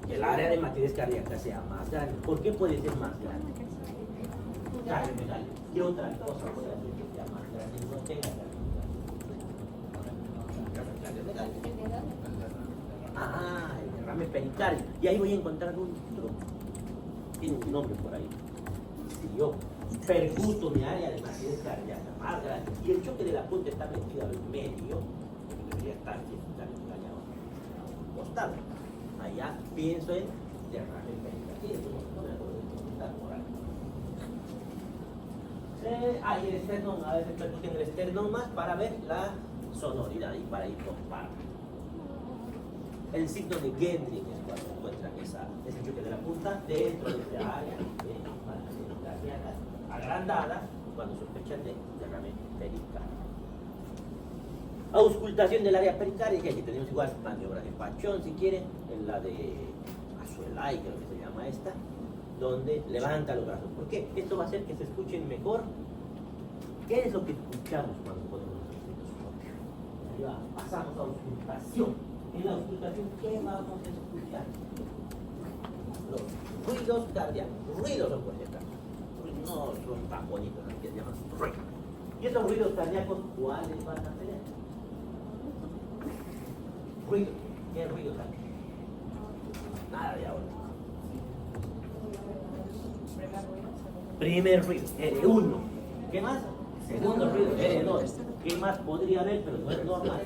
Que el área de matidez cardíaca sea más grande. ¿Por qué puede ser más grande? ¿Qué otra cosa puede hacer que sea más grande y no tenga el derrame pericardio. Y ahí voy a encontrar otro. Tiene un nombre por ahí. Si yo percuto mi área de matidez cardíaca más grande y el choque de la punta está metido al medio, debería estar engañado. Costado. Allá pienso en derrame pericardio. Y el esternón, a veces percuten el esternón más para ver la sonoridad y para ir comparando. El signo de Gendring es cuando encuentran ese choque de la punta dentro de esta área cardíaca agrandada cuando sospechan de derrame pericardio. Auscultación del área pericardia, y aquí tenemos igual maniobra de Pachón, si quieren, en la de Azuelay, creo que se llama esta, donde levanta los brazos. ¿Por qué? Esto va a hacer que se escuchen mejor. ¿Qué es lo que escuchamos cuando ponemos los estetoscopios? Ahí va, pasamos a auscultación. En la auscultación, ¿qué vamos a escuchar? Los ruidos cardíacos. Ruidos son por cierto. No son tan bonitos, ¿no? Que se llaman ruidos. ¿Y esos ruidos cardíacos cuáles van a tener? Ruido. ¿Qué ruido hay? Nada de ahora. Primer ruido, R1. ¿Qué más? Segundo ruido, R2. ¿Qué más podría haber? Pero no es normal.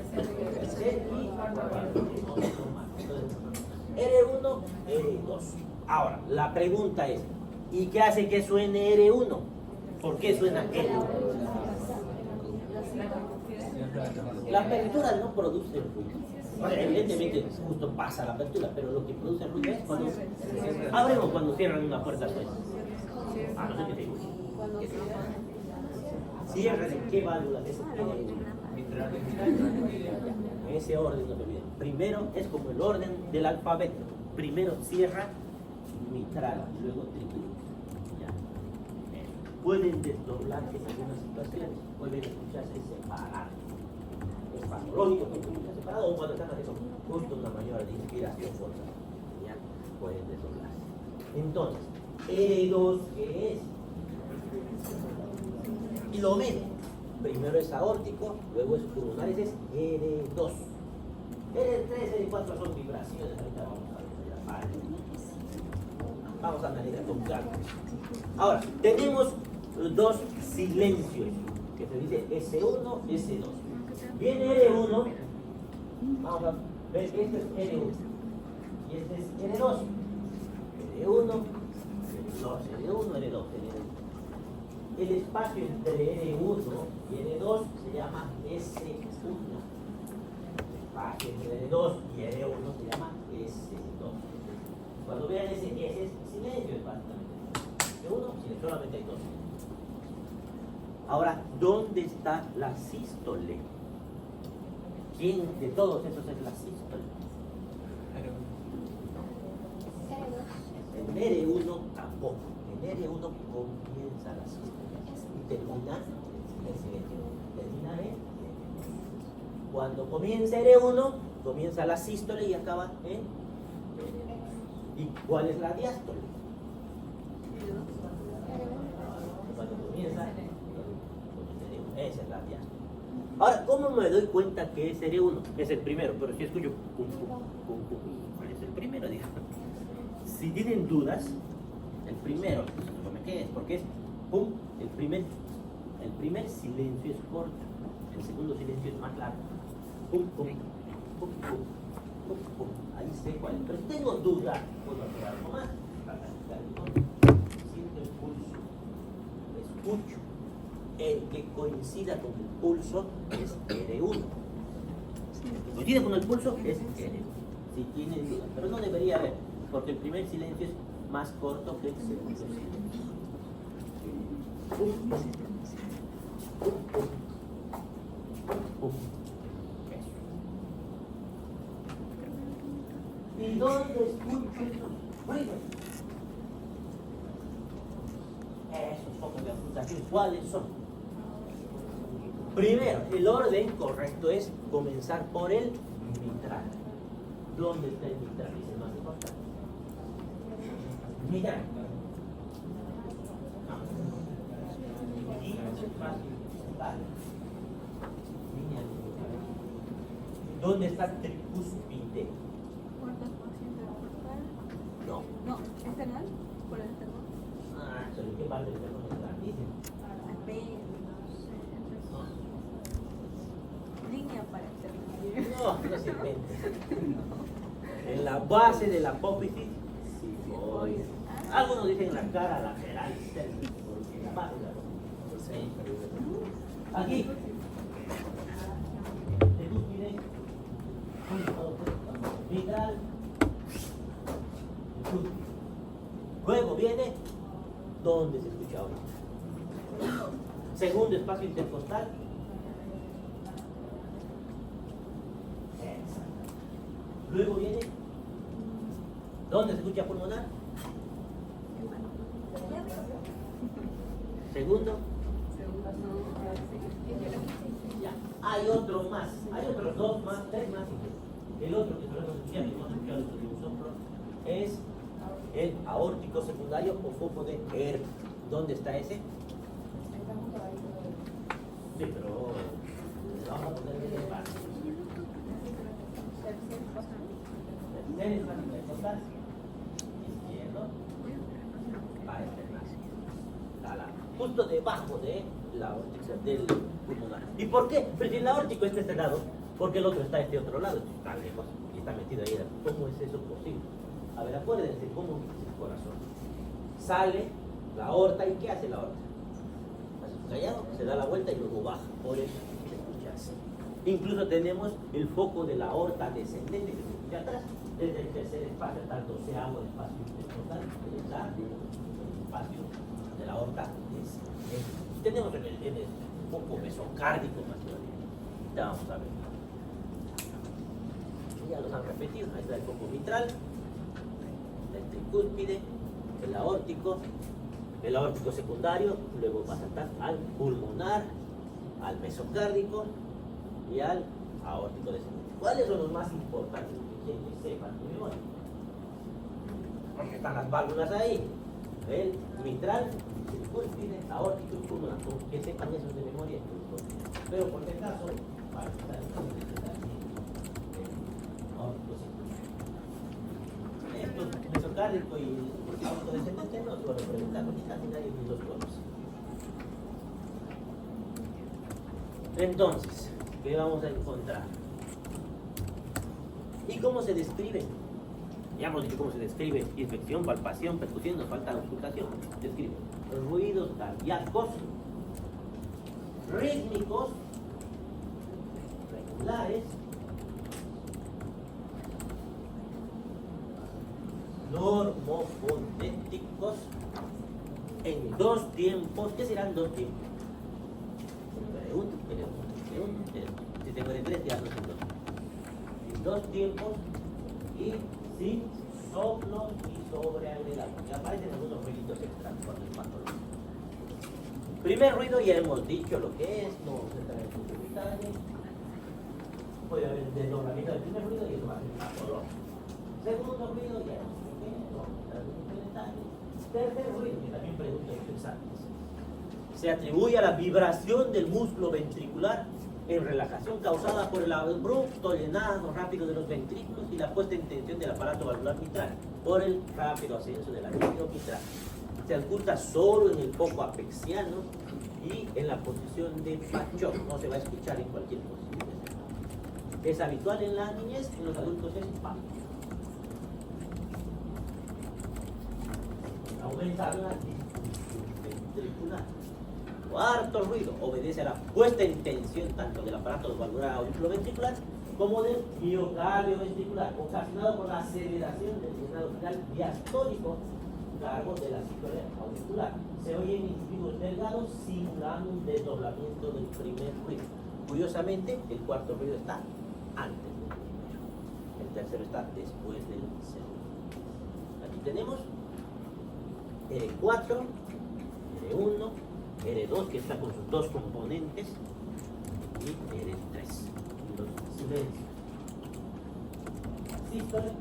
R1, R2. Ahora, la pregunta es, ¿y qué hace que suene R1? ¿Por qué suena R1? La apertura no produce ruido. Bueno, evidentemente justo pasa la apertura, pero lo que produce ruido es cuando abrimos, cuando cierran una puerta suena. No sé qué te digo. Cierran en qué válvulas es en ese orden, no te olvides. Primero es como el orden del alfabeto. Primero cierra mitral, luego triple. Pueden desdoblarse en algunas situaciones, pueden escucharse separados. Es patológico que escuchan separados o cuando están haciendo justo una maniobra de inspiración fuerza. ¿Ya? Pueden desdoblarse. Entonces, E2, ¿qué es? Y lo menos. Primero es aórtico, luego es pulmonar, ese es R2. R3, R4 son vibraciones, ahorita vamos a ver. Vamos a analizar con calma. Ahora, tenemos dos silencios, que se dice S1, S2. Viene R1, vamos a ver, este es R1, y este es R2. R1, R2, R1, R2, R2. El espacio entre R1 y R2 se llama S1. El espacio entre R2 y R1 se llama S2. Cuando vean ese es silencio, es básicamente. R1, solamente hay dos. Ahora, ¿dónde está la sístole? ¿Quién de todos esos es la sístole? En R1 tampoco. En R1 comienza la sístole. Termina el silencio. Termina en cuando comienza R1, comienza la sístole y acaba en ¿y cuál es la diástole? Cuando comienza esa es la diástole. Ahora, ¿cómo me doy cuenta que es R1? Es el primero, pero si escucho pum, pum, pum, pum, es el primero, digamos. Si tienen dudas, el primero, ¿qué es? Porque es pum, el primer silencio es corto, el segundo silencio es más largo. Pum, pum, pum, pum, pum, pum. Ahí sé cuál es. Pero si tengo duda, puedo hacer algo más. Siento el pulso, escucho. El que coincida con el pulso es R1. El que coincide con el pulso es R1. Si tienen duda, pero no debería haber, porque el primer silencio es más corto que el segundo silencio. Pum, pum, pum, pum, pum. ¿Y dónde escucho esos ruidos? Esos focos de auscultación, ¿cuáles son? Primero, el orden correcto es comenzar por el mitral. ¿Dónde está el mitral? Es el más importante. Mitral. ¿Dónde está el tricúspide? No. No, ¿esternal? ¿Por el esternón? ¿Sobre qué parte del esternón es grandísimo? Línea para esternón. No, no se invente. En la base de la apófisis, sifoide. Algunos dicen la cara lateral, porque la base de la apófisis. Aquí. Tricúspide. Mitral. Luego viene donde se escucha ahora. Segundo espacio intercostal. Luego viene, ¿dónde se escucha pulmonar? Segundo. Ya. Hay otro más, hay otros dos más, tres más. El otro que solemos escuchar, que hemos escuchado en el soplo, es el aórtico secundario o foco de Herb. ¿Dónde está ese? Sí, pero vamos a poner el espacio. Tercer espacio de costal izquierdo. Va este espacio. Justo debajo de la aórtica del pulmonar. ¿Y por qué? Pero si el aórtico está este lado, porque el otro está este otro lado, está lejos y está metido ahí. ¿Cómo es eso posible? A ver, acuérdense cómo es el corazón. Sale la aorta, ¿y qué hace la aorta? Callado, se da la vuelta y luego baja. Por eso se escucha así. Incluso tenemos el foco de la aorta descendente que se escucha atrás, desde el tercer espacio hasta el doceavo espacio intercostal, el espacio de la aorta descendente. Y tenemos el foco mesocárdico más todavía. Ya vamos a ver. Ya los han repetido. Ahí está el foco mitral, el tricúspide, el aórtico secundario, luego va a saltar al pulmonar, al mesocárdico y al aórtico descendente. ¿Cuáles son los más importantes que quieren que sepan de memoria? Porque están las válvulas ahí, el mitral, el tricúspide, aórtico y pulmonar. Que sepan eso de memoria. Pero por si acaso, para estar esto mesocárdico y aórtico descendente no suelo preguntar porque casi nadie ni los conoce. Entonces, ¿qué vamos a encontrar? ¿Y cómo se describe? Ya hemos dicho cómo se describe: infección, palpación, percusión, nos falta la auscultación. Describe ruidos cardíacos, rítmicos, regulares, normofonéticos, en dos tiempos. ¿Qué serán dos tiempos? Pregunto. Si tengo en tres, ya no sé dos. En dos tiempos y sin soplo y sobreagregación. Y aparecen algunos ruiditos extra cuando el pato. Primer ruido, ya hemos dicho lo que es, no vamos a entrar en mucho detalle. Puede haber el desdoblamiento del primer ruido y eso va a ser un color. Segundo ruido, ya hemos dicho que no vamos a entrar en mucho detalle. Tercer ruido, que también pregunto exámenes. Se atribuye a la vibración del músculo ventricular en relajación causada por el abrupto llenado rápido de los ventrículos y la puesta en tensión del aparato valvular mitral por el rápido ascenso de la vitro mitral. Se ausculta solo en el foco apexiano y en la posición de Pachot. No se va a escuchar en cualquier posición. Es habitual en la niñez, en los adultos es PAP. Aumentar la ventricular. Cuarto ruido, obedece a la puesta en tensión tanto del aparato valvular auriculoventricular como del miocardio ventricular, ocasionado por la aceleración del llenado final diastólico cargo de la sistole auricular. Se oyen individuos delgados simulando un desdoblamiento del primer ruido. Curiosamente, el cuarto ruido está antes del primero. El tercero está después del segundo. Aquí tenemos R4, R1, R2, que está con sus dos componentes, y R3, los silencios. Sístole,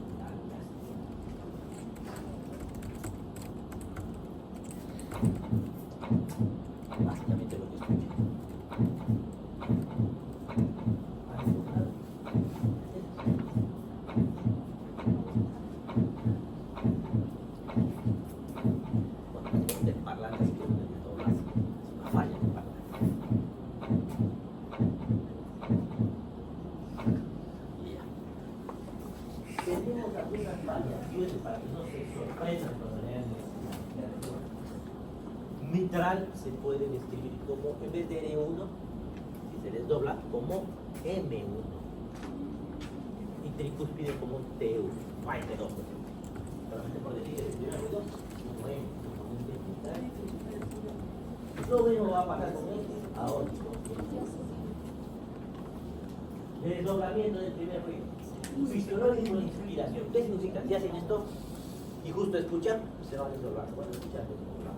básicamente lo que escuché. De parlantes que no doblas, una falla de parlantes. Ya. Tenemos algunas variaciones para que no se sorprendan cuando lean la mitral se puede describir como, en vez de R1, si se desdobla, como M1. Y tricúspide como T1. No hay T2. Solamente por decir el primer ruido, como M. Lo mismo va a pasar con este aórtico. El desdoblamiento del primer ruido. Fisiológico de inspiración. ¿Qué significa? Si hacen esto y justo escuchan, se van a desdoblar. Bueno, escuchar, desdoblar.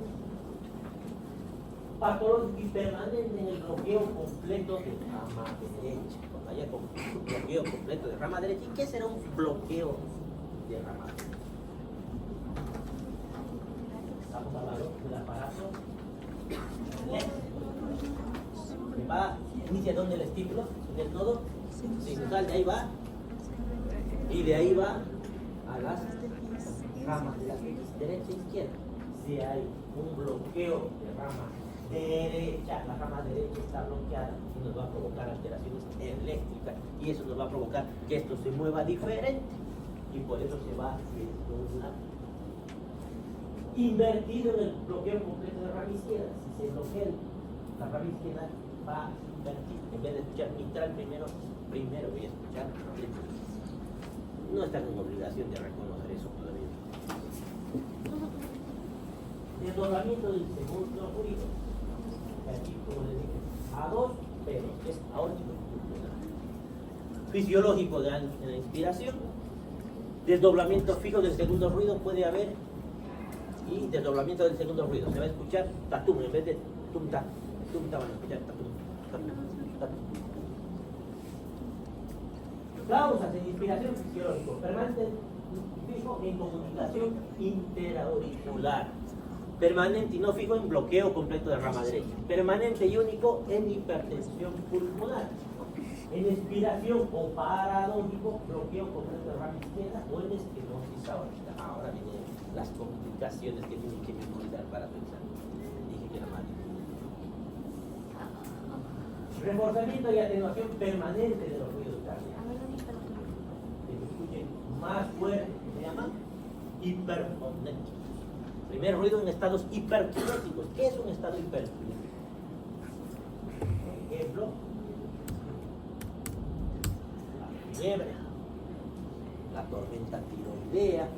Patológico y permanente en el bloqueo completo de rama derecha. Cuando haya bloqueo completo de rama derecha. ¿Y qué será un bloqueo de rama derecha? Estamos hablando del aparato que va, inicia donde el estímulo, en el nodo sinusal, de ahí va, y de ahí va a las ramas de la derecha e izquierda. Si hay un bloqueo de rama derecha, la rama derecha está bloqueada y nos va a provocar alteraciones eléctricas, y eso nos va a provocar que esto se mueva diferente, y por eso se va a desdoblar. Invertido en el bloqueo completo de rama izquierda. Si se bloquea la rama izquierda, va a invertir. En vez de escuchar mitral primero voy a escuchar derecho. No están en obligación de reconocer eso todavía. Desdoblamiento del segundo ruido. Aquí, como les dije, A2, pero es aórtico pulmonar. Fisiológico de la inspiración. Desdoblamiento fijo del segundo ruido puede haber, y desdoblamiento del segundo ruido. Se va a escuchar tatum en vez de tumta. Tumta van a escuchar tatum. Tatum. Causas de inspiración fisiológico. Permanente fijo en comunicación interauricular. Permanente y no fijo en bloqueo completo de rama derecha. Permanente y único en hipertensión pulmonar. En expiración o paradójico, bloqueo completo de rama izquierda o en estenosis aórtica. Ahora vienen las complicaciones que tienen que memorizar para tu examen. Dije que era más difícil. Reforzamiento y atenuación permanente de los ruidos cardíacos. Que se escuchen más fuerte, se llama hiperfonéticos. Primer ruido en estados hiperkinéticos. ¿Qué es un estado hiperkinético? Por ejemplo, la fiebre, la tormenta tiroidea,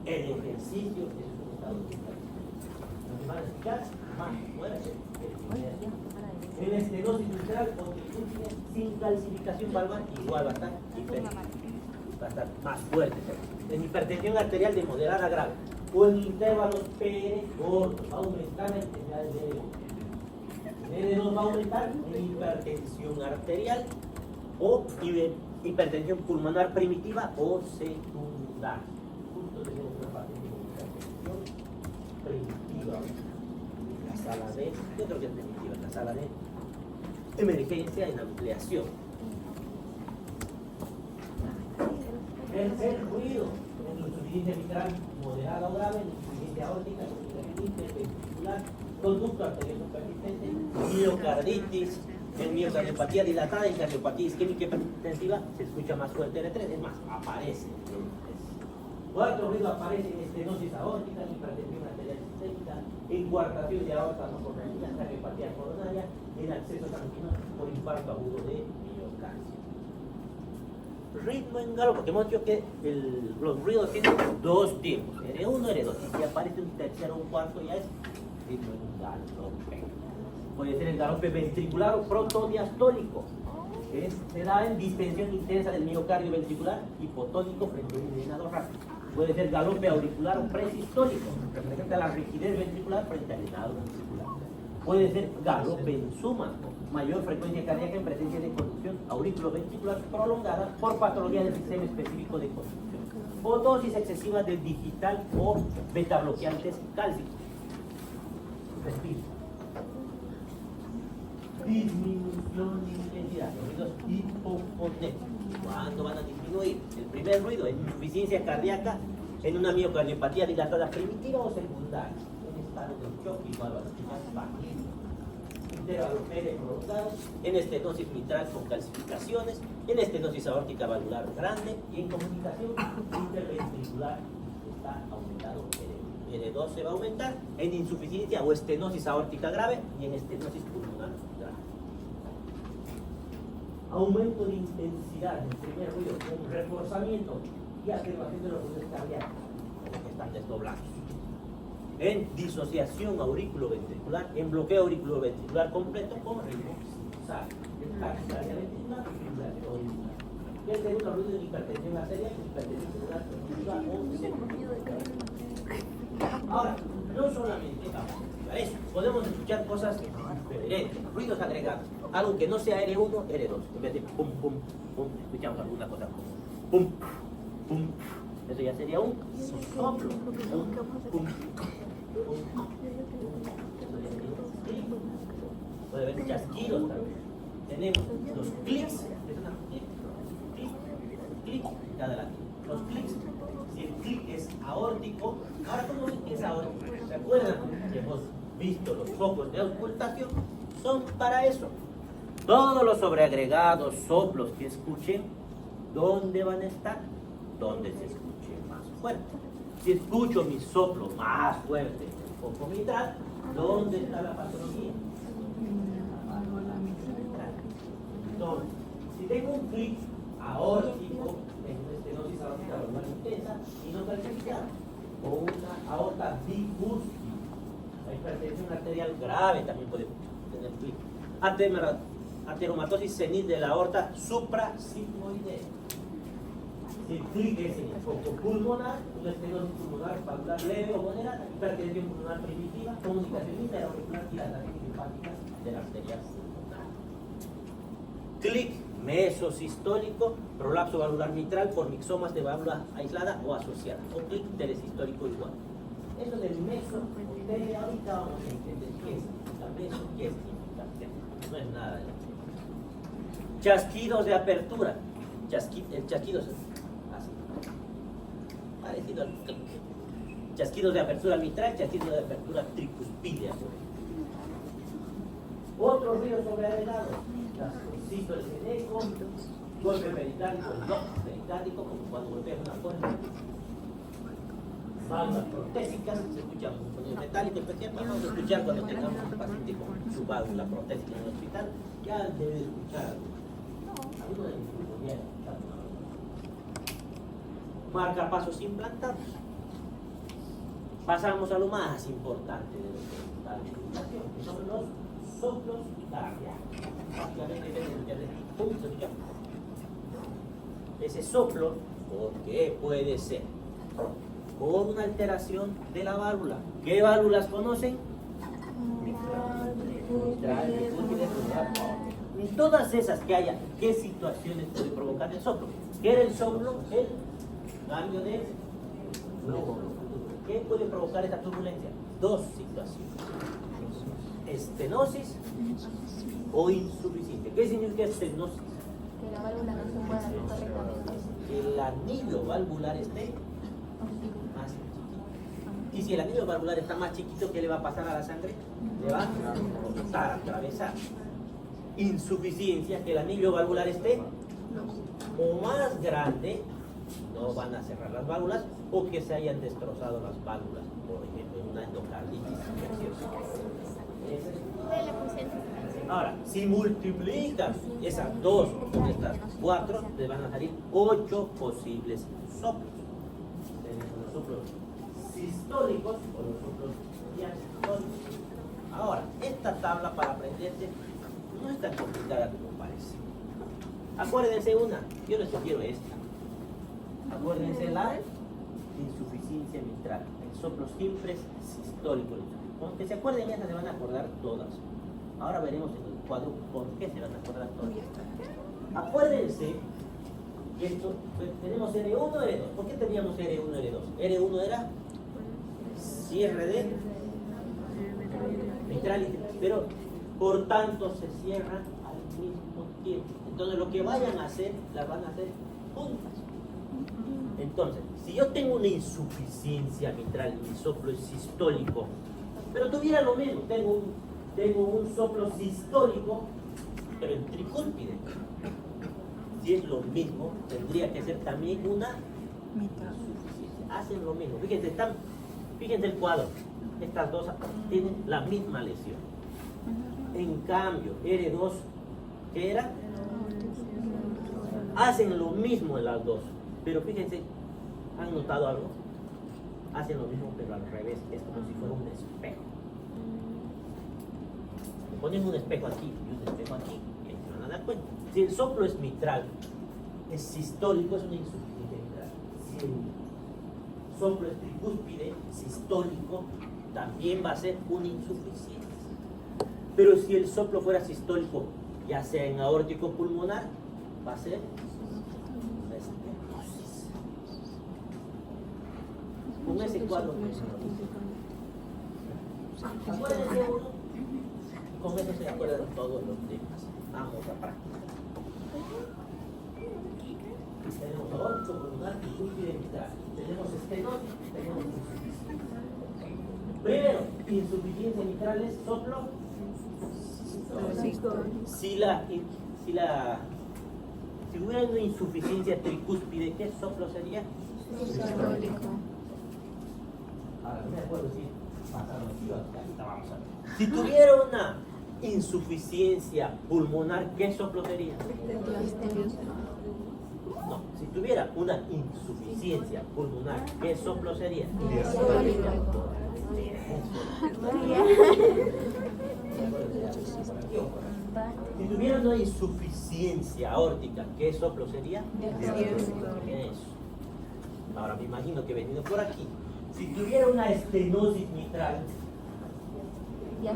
el ejercicio, eso es un estado hiperkinético. Nos van a escuchar más fuerte que el primer. En estenosis mitral o trifúngica sin calcificación valvar, igual va a estar va a estar más fuerte. En hipertensión arterial de moderada a grave o en intervalos PR cortos, va a aumentar la intensidad del DD2. DD2 va a aumentar en hipertensión arterial o hipertensión pulmonar primitiva o secundaria. Justo tenemos una paciente con hipertensión primitiva. La sala D, yo creo que es primitiva, la sala D. Emergencia en ampliación. Tercer ruido, en insuficiencia mitral moderada o grave, en insuficiencia aórtica, interventricular, conducto arterioso persistente, miocarditis, en miocardiopatía dilatada, en cardiopatía isquémica hipertensiva, se escucha más fuerte el E3, es más, aparece. Cuarto ruido aparece en estenosis aórtica, en hipertensión arterial sistémica, en coartación de aorta no coronaria, cardiopatía coronaria, en acceso sanguíneo por infarto agudo de miocardio. Ritmo en galope, porque hemos dicho que los ruidos tienen dos tiempos, R1, R2, y si aparece un tercero o un cuarto ya es ritmo en galope. Puede ser el galope ventricular o protodiastólico, que se da en distensión intensa del miocardio ventricular hipotónico frente a un drenado rápido. Puede ser galope auricular o presistólico, representa la rigidez ventricular frente al drenado ventricular. Puede ser galope en suma, mayor frecuencia cardíaca en presencia de conducción auriculoventricular prolongada por patología del sistema específico de conducción, o dosis excesiva de digital o betabloqueantes cálcicos. Respiro. Disminución de intensidad, los ruidos hipofonéticos. ¿Cuándo van a disminuir? El primer ruido en insuficiencia cardíaca, en una miocardiopatía dilatada primitiva o secundaria, en estado de shock igual a las vaginas. Intervalo PR prolongado, en estenosis mitral con calcificaciones, en estenosis aórtica valvular grande y en comunicación interventricular está aumentado R2 se va a aumentar, en insuficiencia o estenosis aórtica grave y en estenosis pulmonar grave. Aumento de intensidad del primer ruido con reforzamiento y atenuación de los ruidos cardíacos, que están desdoblados. En disociación auriculoventricular, en bloqueo auriculoventricular completo con ritmo sinusal, taquicardia ventricular y fibrilación auricular. Y el segundo ruido es hipertensión arterial, hipertensión cerebral congestiva o sepsis. Ahora, no solamente para eso, podemos escuchar cosas diferentes, ruidos agregados, algo que no sea R1, R2. En vez de pum, pum, pum, escuchamos alguna cosa como pum, pum. Eso ya sería un soplo. Pum, pum, pum. Puede haber chasquidos también. Tenemos los clics, clic, adelante. Los clics, si el clic es aórtico, ahora ¿cómo ven que es aórtico? ¿Se acuerdan que hemos visto los focos de auscultación? Son para eso. Todos los sobreagregados soplos que escuchen, ¿dónde van a estar? Donde se escuche más fuerte. Si escucho mi soplo más fuerte, el foco mitral, ¿dónde está la patología? Entonces, si tengo un clic aórtico, tengo una estenosis aórtica normal intensa y no calcificada, o una aorta bicúspide, la hipertensión arterial grave también puede tener clic. Ateromatosis senil de la aorta suprasigmoidea. Si el clic es en el foco pulmonar, una estenosis pulmonar valvular leve o moderada, hipertensión pulmonar primitiva, comunicación interauricular y dilatación hepática de la arteria pulmonar. Clic mesosistólico, prolapso valvular mitral por mixomas de válvula aislada o asociada, o clic telesistólico igual. Eso del meso, ustedes ahorita vamos a entender qué es la meso, qué es no es nada de la chasquidos de apertura. El chasquido es así, parecido al clic. Chasquidos de apertura mitral, chasquidos de apertura tricuspidea. Otro ruido sobreagregado, sístoles en eco, golpe pericárdico, no pericárdico, como cuando golpea una puerta. Válvulas protésicas, se escucha un sonido metálico especial, vamos a escuchar cuando tengamos un paciente con su válvula protésica en el hospital, ya debe escuchar alguno de mis grupos ya escuchado. Marcapasos implantados. Pasamos a lo más importante de la administración, que son los soplos cardíacos. Básicamente deben escuchar de pum, se escucha. Ese soplo, ¿por qué puede ser? Por una alteración de la válvula. ¿Qué válvulas conocen? Mitral, bicúspide, cerebral. En todas esas que haya, ¿qué situaciones puede provocar el soplo? ¿Qué era el soplo? El cambio de flujo. ¿Qué puede provocar esta turbulencia? Dos situaciones. Estenosis o insuficiencia. ¿Qué significa estenosis? Que la válvula no se pueda abrir correctamente. Que el anillo valvular esté más chiquito. Y si el anillo valvular está más chiquito, ¿qué le va a pasar a la sangre? Le va a cruzar, atravesar. Insuficiencia, que el anillo valvular esté o más grande, no van a cerrar las válvulas, o que se hayan destrozado las válvulas, por ejemplo, en una endocarditis infecciosa. Ahora, si multiplican esas dos con estas cuatro, les van a salir 8 posibles soplos. Tenemos los soplos sistólicos o los soplos diastólicos. Ahora, esta tabla para aprenderse no es tan complicada como parece. Acuérdense una, yo les sugiero esta. Acuérdense la insuficiencia mitral, el soplo siempre sistólico. Con que se acuerden esas, se van a acordar todas. Ahora veremos en el cuadro por qué se van a acordar todas. Acuérdense que esto, tenemos R1, R2. ¿Por qué teníamos R1, R2? R1 era cierre de mitral, pero por tanto se cierran al mismo tiempo. Entonces lo que vayan a hacer, las van a hacer juntas. Entonces, si yo tengo una insuficiencia mitral, mi soplo es sistólico, pero tuviera lo mismo, tengo un soplo sistólico, pero en tricúspide. Si es lo mismo, tendría que ser también una insuficiencia. Hacen lo mismo. Fíjense el cuadro. Estas dos tienen la misma lesión. En cambio, R2, ¿qué era? Hacen lo mismo en las dos. Pero fíjense, ¿han notado algo? Hacen lo mismo, pero al revés. Es como si fuera un espejo. Ponen un espejo aquí y un espejo aquí, y ahí se van a dar cuenta. Si el soplo es mitral, es sistólico, es una insuficiencia mitral. Si el soplo es tricúspide, sistólico, también va a ser una insuficiencia. Pero si el soplo fuera sistólico, ya sea en aórtico pulmonar, va a ser una estenosis. Con ese cuadro, acuérdense uno, con eso se acuerdan todos los temas. Vamos a práctica. Tenemos aórtico pulmonar, tricúspide mitral. Tenemos estenosis, tenemos insuficiencia. Primero, insuficiencia mitral es soplo. Si hubiera una insuficiencia tricúspide, ¿qué soplo sería? Ahora no me acuerdo si pasaron aquí o acá, vamos a ver. Si tuviera una insuficiencia pulmonar, ¿qué soplo sería? No, si tuviera una insuficiencia pulmonar, ¿qué soplo sería? Si tuviera una insuficiencia aórtica, ¿qué soplo sería? Eso. Ahora me imagino que venido por aquí. Si tuviera una estenosis mitral, ya,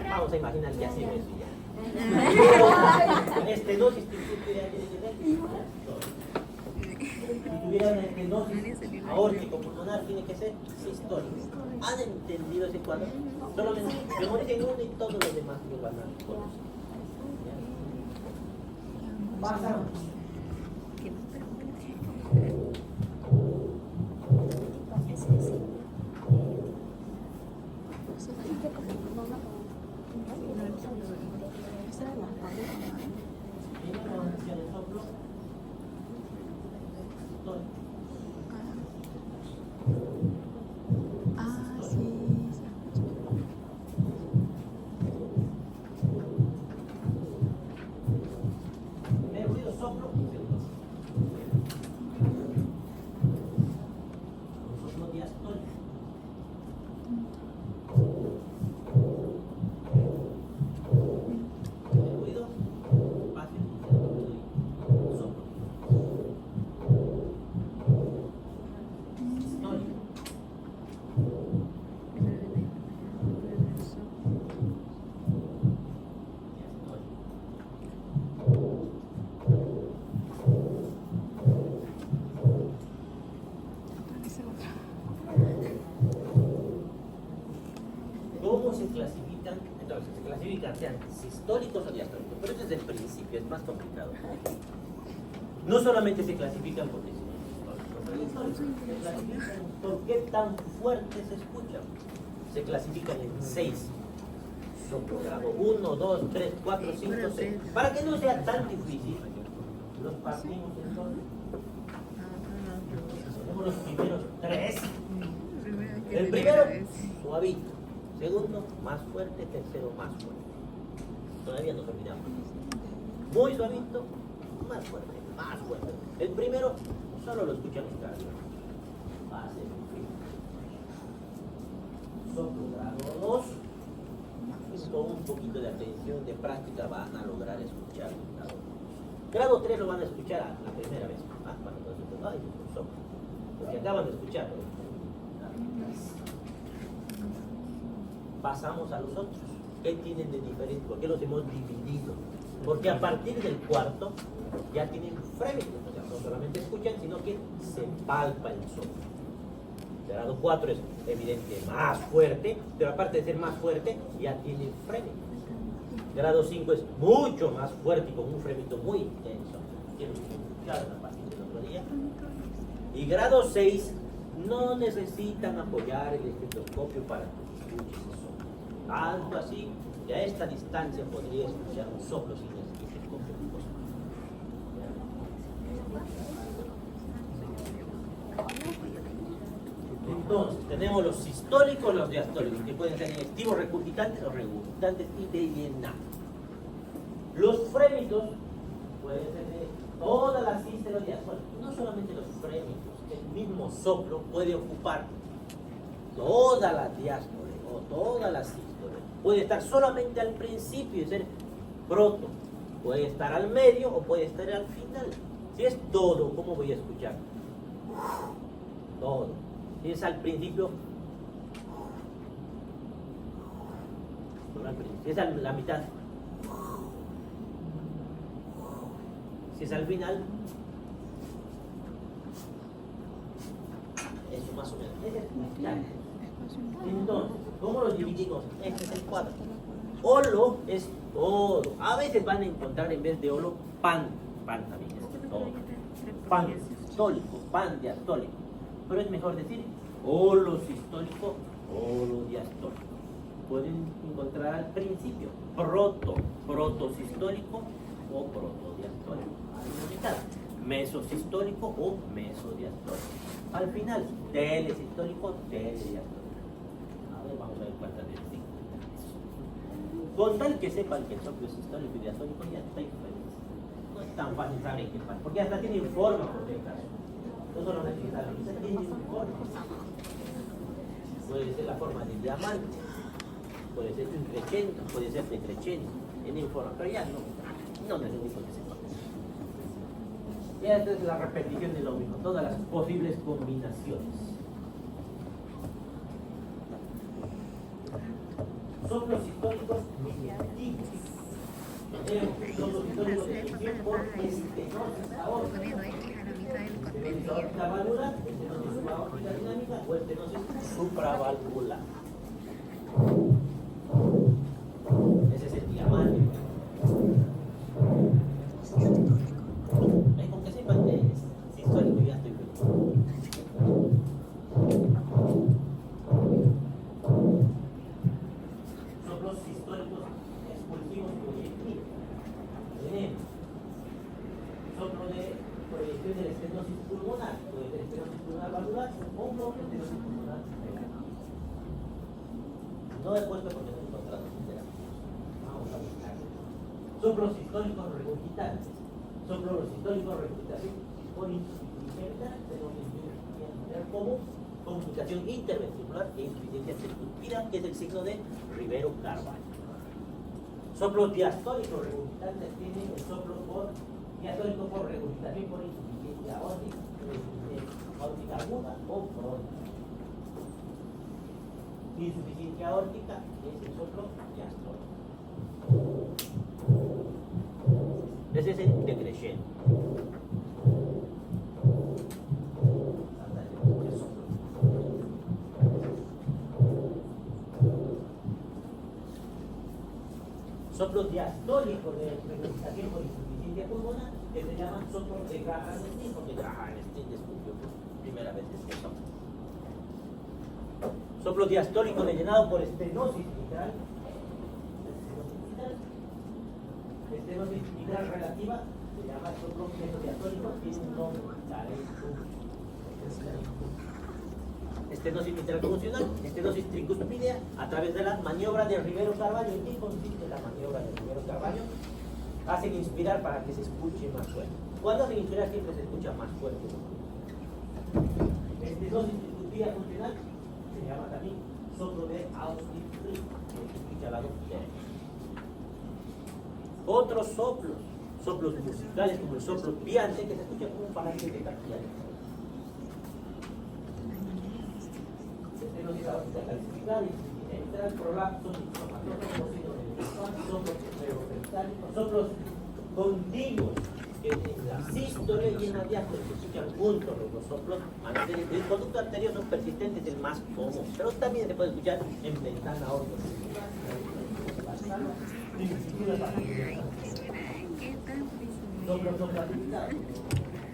vamos a imaginar que así es ya. Estenosis tiene que ser. Si tuviera una estenosis aórtico pulmonar, tiene que ser sistólico. ¿Han entendido ese cuadro? Solamente memoricen uno y todos los demás lo van a conocer. Pasamos. ¿Cómo se clasifican? Entonces, se clasifican sean sistólicos o diastólicos, pero eso es el principio, es más complicado. No solamente se clasifican por sistólicos, se clasifican por qué tan fuerte se escuchan. Se clasifican en 6. Soplo grado 1, 2, 3, 4, 5, 6. Para que no sea tan difícil, los partimos entonces. Tenemos los primeros 3. El primero, suavito. Segundo, más fuerte. Tercero, más fuerte. Todavía nos olvidamos. Muy suavito, más fuerte, más fuerte. El primero, solo lo escuchamos cardio. Base, soplo grado 2. Con un poquito de atención, de práctica, van a lograr escuchar el grado 2. Grado 3 lo van a escuchar a la primera vez. Cuando ay, soplo. Porque acaban de escuchar. Pasamos a los otros. ¿Qué tienen de diferente? ¿Por qué los hemos dividido? Porque a partir del cuarto ya tienen frémitos. O sea, no solamente escuchan, sino que se palpa el soplo. El grado 4 es evidente más fuerte, pero aparte de ser más fuerte, ya tiene frémitos. El grado 5 es mucho más fuerte y con un frémito muy intenso. Quiero escuchar a partir del otro día. Y grado 6 no necesitan apoyar el estetoscopio para que escuches el soplo. Algo así, y a esta distancia podría escuchar un soplo sin estetoscopio. Entonces, tenemos los sistólicos, los diastólicos, que pueden ser inactivos, recurgitantes o regurgitantes y de llenar. Los frémitos pueden ser de todas las sístoles diastólicas, no solamente los frémitos, el mismo soplo puede ocupar toda la diástole o toda la sístole. Puede estar solamente al principio y ser proto, Puede estar al medio o puede estar al final. Si es todo, ¿cómo voy a escuchar? Todo. Si es al principio, si es a la mitad, si es al final, eso más o menos. Ese es el plan. Entonces, ¿cómo lo dividimos? Este es el cuadro. Olo es todo. A veces van a encontrar en vez de olo pan. Pan también es todo. Pan sistólico, pan diastólico. Pero es mejor decir olo sistólico, olo diastólico. Pueden encontrar al principio protosistólico o protodiastólico. Ahí en la mitad, mesosistólico o mesodiastólico. Al final, telesistólico, telediastólico. A ver, vamos a ver cuántas veces. Con tal que sepan que el soplo sistólico y diastólico ya está diferente. No es tan fácil saber qué pasa, porque hasta tiene forma por detrás. No solo necesita la luz, tiene forma. Puede ser la forma de diamante, puede ser increchendo, puede ser decrechendo, tiene forma, pero ya no necesito que sepan. Ya esta es la repetición de lo mismo, todas las posibles combinaciones. Soplos históricos miniaticos. Soplos históricos de función por estenosis aórtica. Estenosis aórtica valvular, estenosis subaórtica dinámica o estenosis supravalvular. Ese es el diamante. Con que sepan que es histórico ya estoy feliz. Soplos históricos expulsivos proyectivos. Soplo de proyección de la estenosis pulmonar, puede ser estenosis pulmonar valvular o no estenosis pulmonar cerebral. No he puesto porque no he encontrado sinceramente. Vamos a buscar. Soplos históricos regurgitantes. Soplos históricos regurgitantes por insuficiencia como comunicación interventricular e insuficiencia tricuspida, que es el signo de Rivero-Carvalho. Soplos diastólicos regurgitantes tienen el soplo diastólico por regurgitación por insuficiencia aórtica, aórtica aguda o crónica. Insuficiencia aórtica es el soplo diastólico. Ese es el decreciendo. Soplo diastólico de regurgitación por insuficiencia pulmonar, que se llama soplo de Graham-Steel, porque Graham-Steel descubrió por primera vez este soplo. Soplo diastólico de llenado por estenosis mitral. Estenosis mitral relativa, se llama soplo mesodiastólico, tiene un nombre, estenosis mitral funcional, estenosis tricuspidea a través de la maniobra de Rivero-Carvalho. ¿En qué consiste la maniobra de Rivero-Carvalho? Hacen inspirar para que se escuche más fuerte. Cuando hacen inspirar siempre se escucha más fuerte. Estenosis tricuspidea funcional se llama también soplo de Austin-Frick, que significa la lado derecho. Otros soplos musicales como el soplo piante, que se escucha como un parante de capillares. Estenosis aórtica calcificada, insuficiencia prolapso, soplos cerebroperistálicos, soplos continuos, que en la sístole y en la diástole se escuchan juntos los soplos. El conducto arterioso persistente es el más común, pero también se puede escuchar en ventana aórtica. Soplos no clasificados,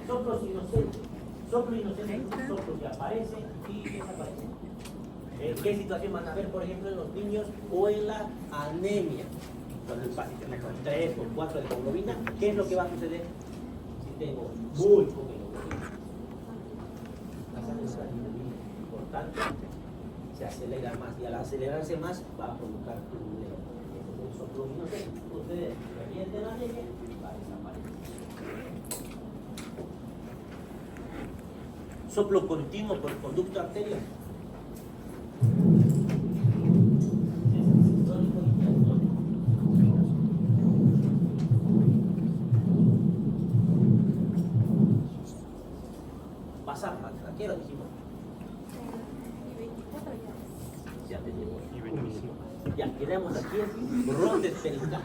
soplos inocentes. Soplo inocente es un soplo que aparece y desaparece. ¿Qué situación van a ver, por ejemplo, en los niños o en la anemia? Cuando el paciente tiene con 3 o 4 de hemoglobina, ¿qué es lo que va a suceder si tengo muy poca hemoglobina? La sangre está disminuida, por tanto, se acelera más y al acelerarse más va a provocar turbuleo. Entonces, el soplo inocente, ustedes revienten la anemia y va a desaparecer. Soplo continuo por conducto arterial. tenemos aquí es brotes pericardios.